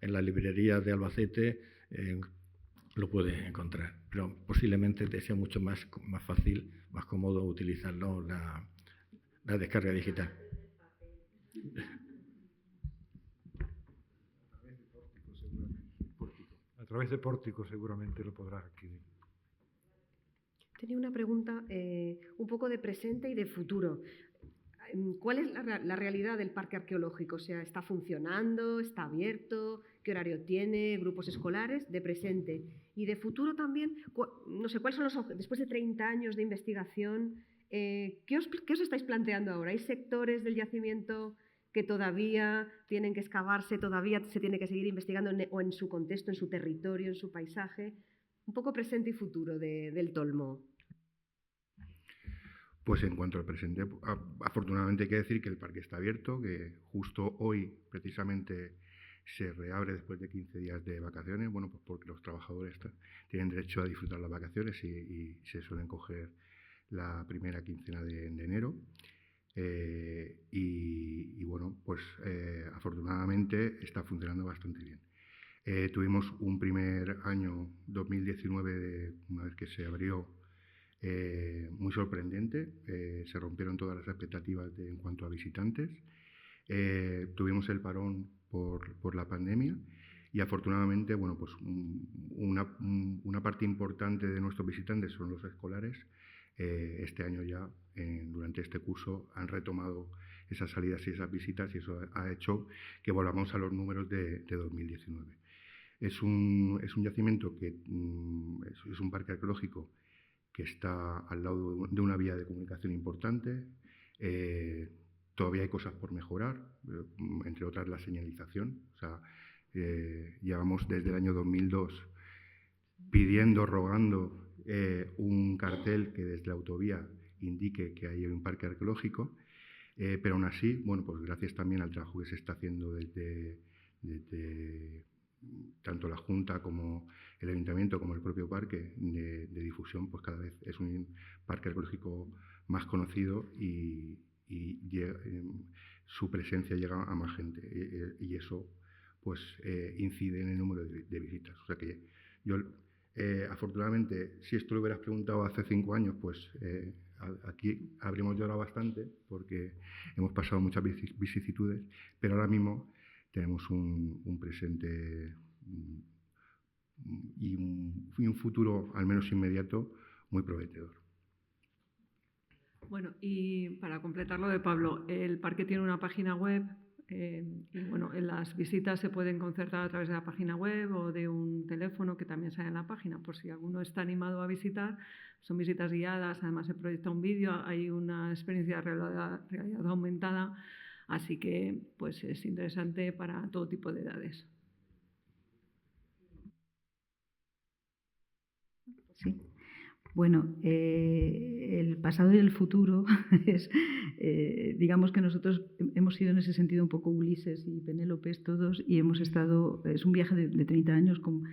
En la librería de Albacete lo puede encontrar, pero posiblemente te sea mucho más fácil, más cómodo utilizarlo la descarga digital. A través de Pórtico seguramente lo podrás adquirir. Tenía una pregunta un poco de presente y de futuro. ¿Cuál es la realidad del parque arqueológico? O sea, ¿está funcionando? ¿Está abierto? ¿Qué horario tiene? ¿Grupos escolares? De presente. Y de futuro también, no sé, ¿cuáles son los objetivos? Después de 30 años de investigación, ¿qué os estáis planteando ahora? ¿Hay sectores del yacimiento que todavía tienen que excavarse, todavía se tiene que seguir investigando o en su contexto, en su territorio, en su paisaje? Un poco presente y futuro del Tolmo. Pues en cuanto al presente, afortunadamente hay que decir que el parque está abierto, que justo hoy precisamente se reabre después de 15 días de vacaciones, bueno, pues porque los trabajadores tienen derecho a disfrutar las vacaciones y se suelen coger la primera quincena de enero. Y bueno, pues afortunadamente está funcionando bastante bien. Tuvimos un primer año 2019, una vez que se abrió, muy sorprendente. Se rompieron todas las expectativas en cuanto a visitantes. Tuvimos el parón por la pandemia y afortunadamente, bueno, pues una parte importante de nuestros visitantes son los escolares. Este año ya, durante este curso, han retomado esas salidas y esas visitas, y eso ha hecho que volvamos a los números de 2019. Es un yacimiento que es un parque arqueológico que está al lado de una vía de comunicación importante. Todavía hay cosas por mejorar, entre otras la señalización. O sea, llevamos desde el año 2002 pidiendo, rogando un cartel que desde la autovía indique que hay un parque arqueológico, pero aún así, bueno, pues gracias también al trabajo que se está haciendo desde tanto la Junta como el Ayuntamiento como el propio parque de difusión, pues cada vez es un parque arqueológico más conocido y su presencia llega a más gente y eso pues incide en el número de visitas. O sea que yo afortunadamente, si esto lo hubieras preguntado hace 5 años, pues aquí habríamos llorado bastante porque hemos pasado muchas vicisitudes, pero ahora mismo tenemos un presente y un futuro, al menos inmediato, muy prometedor. Bueno, y para completar lo de Pablo, el parque tiene una página web Y bueno, las visitas se pueden concertar a través de la página web o de un teléfono que también sale en la página, por si alguno está animado a visitar. Son visitas guiadas, además se proyecta un vídeo, hay una experiencia de realidad aumentada, así que pues, es interesante para todo tipo de edades. Sí. Bueno, el pasado y el futuro es, digamos que nosotros hemos sido en ese sentido un poco Ulises y Penélopes todos y hemos estado, es un viaje de 30 años con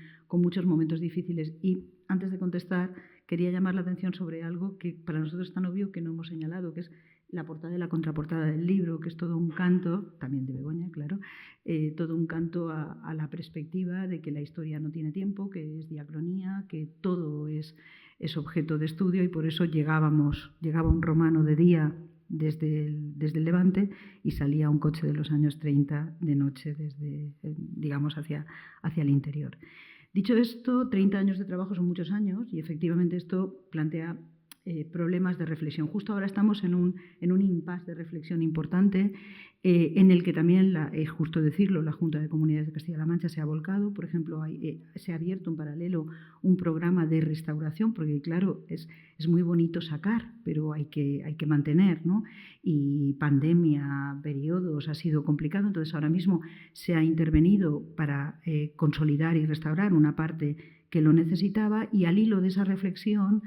muchos momentos difíciles. Y antes de contestar, quería llamar la atención sobre algo que para nosotros es tan obvio que no hemos señalado, que es la portada y la contraportada del libro, que es todo un canto, también de Begoña, claro, todo un canto a la perspectiva de que la historia no tiene tiempo, que es diacronía, que todo es objeto de estudio y por eso llegaba un romano de día desde el Levante y salía un coche de los años 30 de noche desde, digamos, hacia el interior. Dicho esto, 30 años de trabajo son muchos años y efectivamente esto plantea problemas de reflexión. Justo ahora estamos en un impasse de reflexión importante en el que también, es justo decirlo, la Junta de Comunidades de Castilla-La Mancha se ha volcado. Por ejemplo, se ha abierto en paralelo un programa de restauración, porque claro, es muy bonito sacar, pero hay que mantener, ¿no? Y pandemia, periodos, ha sido complicado. Entonces ahora mismo se ha intervenido para consolidar y restaurar una parte que lo necesitaba y al hilo de esa reflexión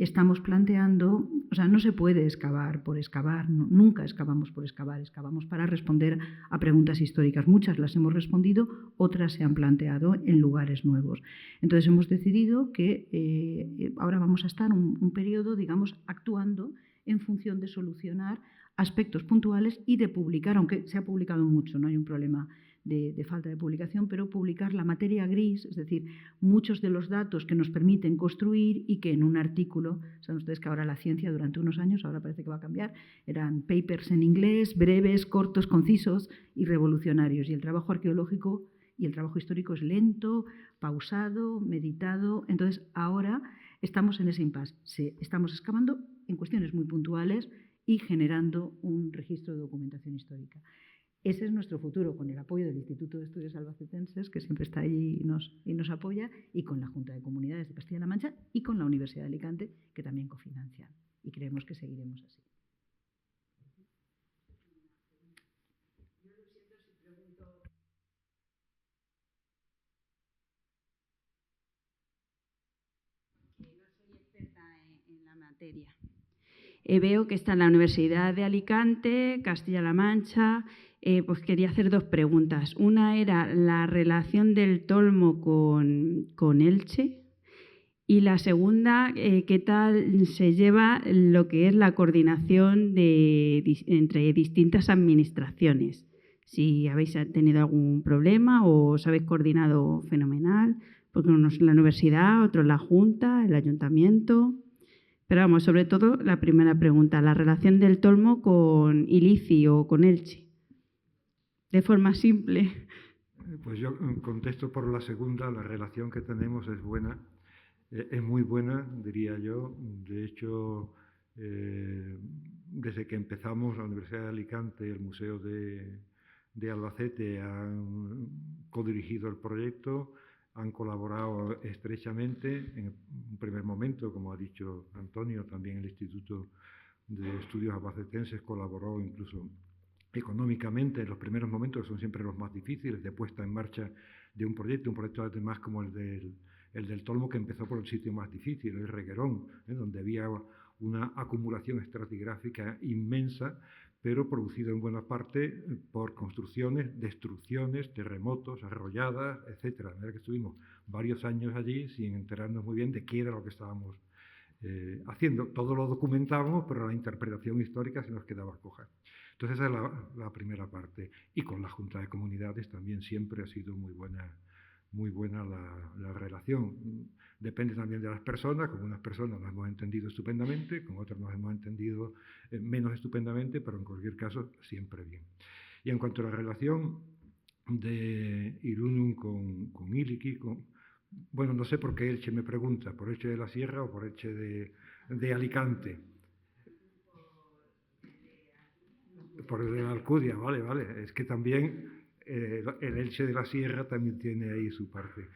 estamos planteando, o sea, no se puede excavar por excavar, nunca excavamos por excavar, excavamos para responder a preguntas históricas. Muchas las hemos respondido, otras se han planteado en lugares nuevos. Entonces hemos decidido que ahora vamos a estar un periodo, digamos, actuando en función de solucionar aspectos puntuales y de publicar, aunque se ha publicado mucho, no hay un problema de falta de publicación, pero publicar la materia gris, es decir, muchos de los datos que nos permiten construir y que en un artículo, saben ustedes que ahora la ciencia durante unos años, ahora parece que va a cambiar, eran papers en inglés, breves, cortos, concisos y revolucionarios. Y el trabajo arqueológico y el trabajo histórico es lento, pausado, meditado. Entonces ahora estamos en ese impasse. Estamos excavando en cuestiones muy puntuales y generando un registro de documentación histórica. Ese es nuestro futuro, con el apoyo del Instituto de Estudios Albacetenses, que siempre está ahí y nos apoya, y con la Junta de Comunidades de Castilla-La Mancha y con la Universidad de Alicante, que también cofinancian. Y creemos que seguiremos así. Yo lo siento si pregunto. Que no soy experta en la materia. Veo que está en la Universidad de Alicante, Castilla-La Mancha. Pues quería hacer dos preguntas. Una era la relación del Tolmo con Elche y la segunda, qué tal se lleva lo que es la coordinación entre distintas administraciones. Si habéis tenido algún problema o os habéis coordinado fenomenal, porque uno es la universidad, otro es la Junta, el Ayuntamiento. Pero vamos, sobre todo la primera pregunta, la relación del Tolmo con Ilici o con Elche. De forma simple. Pues yo contesto por la segunda. La relación que tenemos es buena, es muy buena, diría yo. De hecho, desde que empezamos la Universidad de Alicante, el Museo de Albacete han codirigido el proyecto, han colaborado estrechamente. En un primer momento, como ha dicho Antonio, también el Instituto de Estudios Albacetenses colaboró incluso económicamente. En los primeros momentos son siempre los más difíciles de puesta en marcha de un proyecto además como el del Tolmo, que empezó por el sitio más difícil, el Reguerón, donde había una acumulación estratigráfica inmensa, pero producido en buena parte por construcciones, destrucciones, terremotos, arrolladas, etc. De manera que estuvimos varios años allí sin enterarnos muy bien de qué era lo que estábamos haciendo. Todo lo documentábamos, pero la interpretación histórica se nos quedaba coja. Entonces esa es la primera parte. Y con la Junta de Comunidades también siempre ha sido muy buena la relación. Depende también de las personas. Con unas personas nos hemos entendido estupendamente, con otras nos hemos entendido menos estupendamente, pero en cualquier caso siempre bien. Y en cuanto a la relación de Irunum con Ilici, bueno, no sé por qué Elche me pregunta, ¿por Elche de la Sierra o por Elche de Alicante? Por el de la Alcudia, vale. Es que también el Elche de la Sierra también tiene ahí su parte.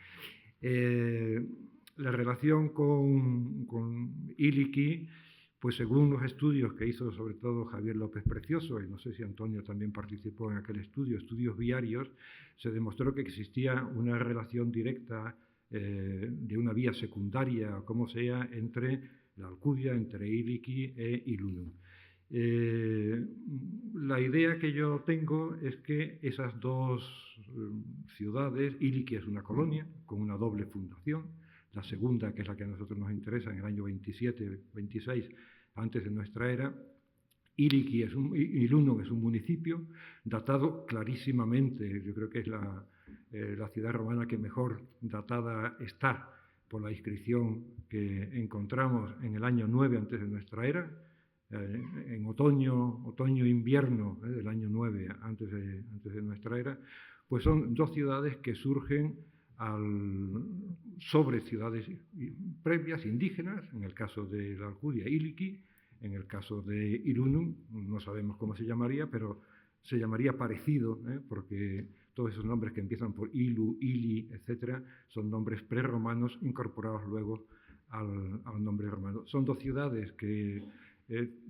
La relación con Iliki, pues según los estudios que hizo sobre todo Javier López Precioso, y no sé si Antonio también participó en aquel estudio, estudios viarios, se demostró que existía una relación directa de una vía secundaria, o como sea, entre la Alcudia, entre Iliki e Ilunum. La idea que yo tengo es que esas dos ciudades, Iliki es una colonia con una doble fundación, la segunda, que es la que a nosotros nos interesa, en el año 27-26 antes de nuestra era. Ilunum es un municipio datado clarísimamente, yo creo que es la ciudad romana que mejor datada está por la inscripción que encontramos en el año 9 antes de nuestra era, en otoño-invierno del año 9 antes de nuestra era, pues son dos ciudades que surgen sobre ciudades previas, indígenas, en el caso de la Alcudia, Iliki, en el caso de Ilunum, no sabemos cómo se llamaría, pero se llamaría parecido, porque todos esos nombres que empiezan por Ilu, Ili, etc., son nombres prerromanos incorporados luego al nombre romano. Son dos ciudades que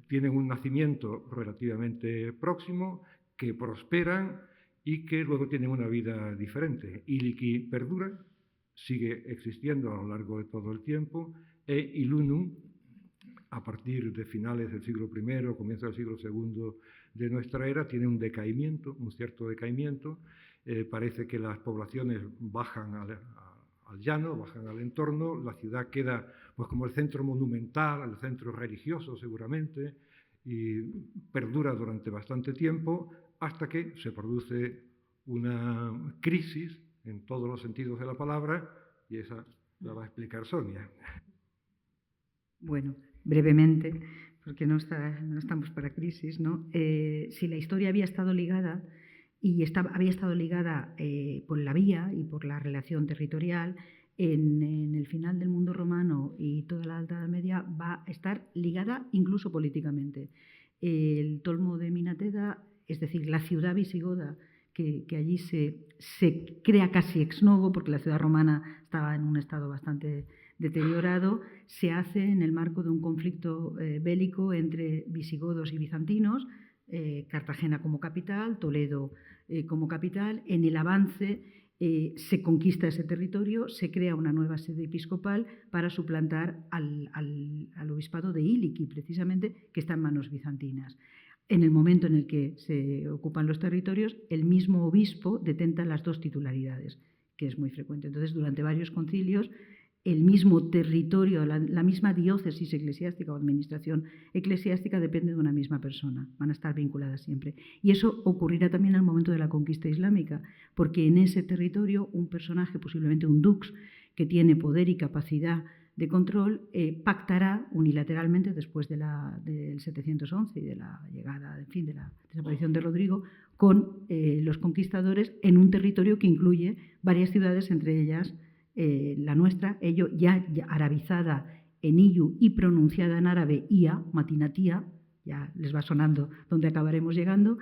tienen un nacimiento relativamente próximo, que prosperan y que luego tienen una vida diferente. Iliki perdura, sigue existiendo a lo largo de todo el tiempo, e Ilunum, a partir de finales del siglo I, comienzo del siglo II de nuestra era, tiene un decaimiento, un cierto decaimiento. Parece que las poblaciones bajan al llano, bajan al entorno, la ciudad queda pues como el centro monumental, el centro religioso seguramente, y perdura durante bastante tiempo hasta que se produce una crisis en todos los sentidos de la palabra, y esa la va a explicar Sonia. Bueno, brevemente, porque no estamos para crisis, ¿no? Si la historia había estado ligada había estado ligada por la vía y por la relación territorial, en el final del mundo romano y toda la Alta Edad Media va a estar ligada incluso políticamente. El Tolmo de Minateda, es decir, la ciudad visigoda, que allí se crea casi ex novo, porque la ciudad romana estaba en un estado bastante deteriorado, se hace en el marco de un conflicto bélico entre visigodos y bizantinos, Cartagena como capital, Toledo como capital. En el avance se conquista ese territorio, se crea una nueva sede episcopal para suplantar al obispado de Iliki, precisamente, que está en manos bizantinas. En el momento en el que se ocupan los territorios, el mismo obispo detenta las dos titularidades, que es muy frecuente. Entonces, durante varios concilios, el mismo territorio, la misma diócesis eclesiástica o administración eclesiástica depende de una misma persona, van a estar vinculadas siempre. Y eso ocurrirá también en el momento de la conquista islámica, porque en ese territorio un personaje, posiblemente un dux, que tiene poder y capacidad de control, pactará unilateralmente después del 711 y de la llegada, en fin, de la desaparición de Rodrigo, con los conquistadores en un territorio que incluye varias ciudades, entre ellas la nuestra, ello ya arabizada en Iyu y pronunciada en árabe Ia, Matinatía, ya les va sonando dónde acabaremos llegando,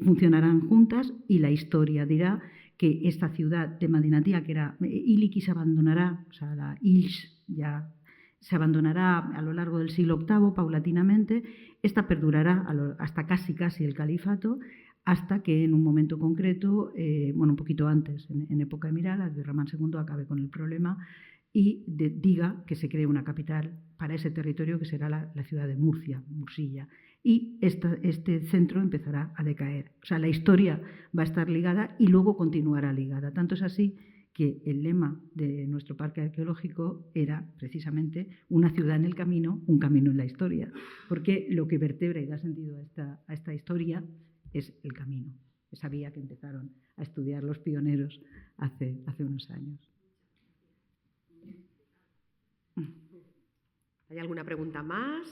funcionarán juntas, y la historia dirá que esta ciudad de Madinatía, que era Iliki, se abandonará, o sea, la Ilch ya se abandonará a lo largo del siglo VIII paulatinamente. Esta perdurará hasta casi el califato, hasta que en un momento concreto, un poquito antes, en época emiral, Abderramán II acabe con el problema y diga que se cree una capital para ese territorio, que será la ciudad de Murcia, Mursilla. Y este centro empezará a decaer. O sea, la historia va a estar ligada y luego continuará ligada. Tanto es así que el lema de nuestro parque arqueológico era precisamente una ciudad en el camino, un camino en la historia, porque lo que vertebra y da sentido a esta historia es el camino, esa vía que empezaron a estudiar los pioneros hace unos años. ¿Hay alguna pregunta más?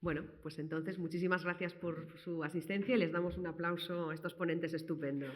Bueno, pues entonces muchísimas gracias por su asistencia y les damos un aplauso a estos ponentes estupendos.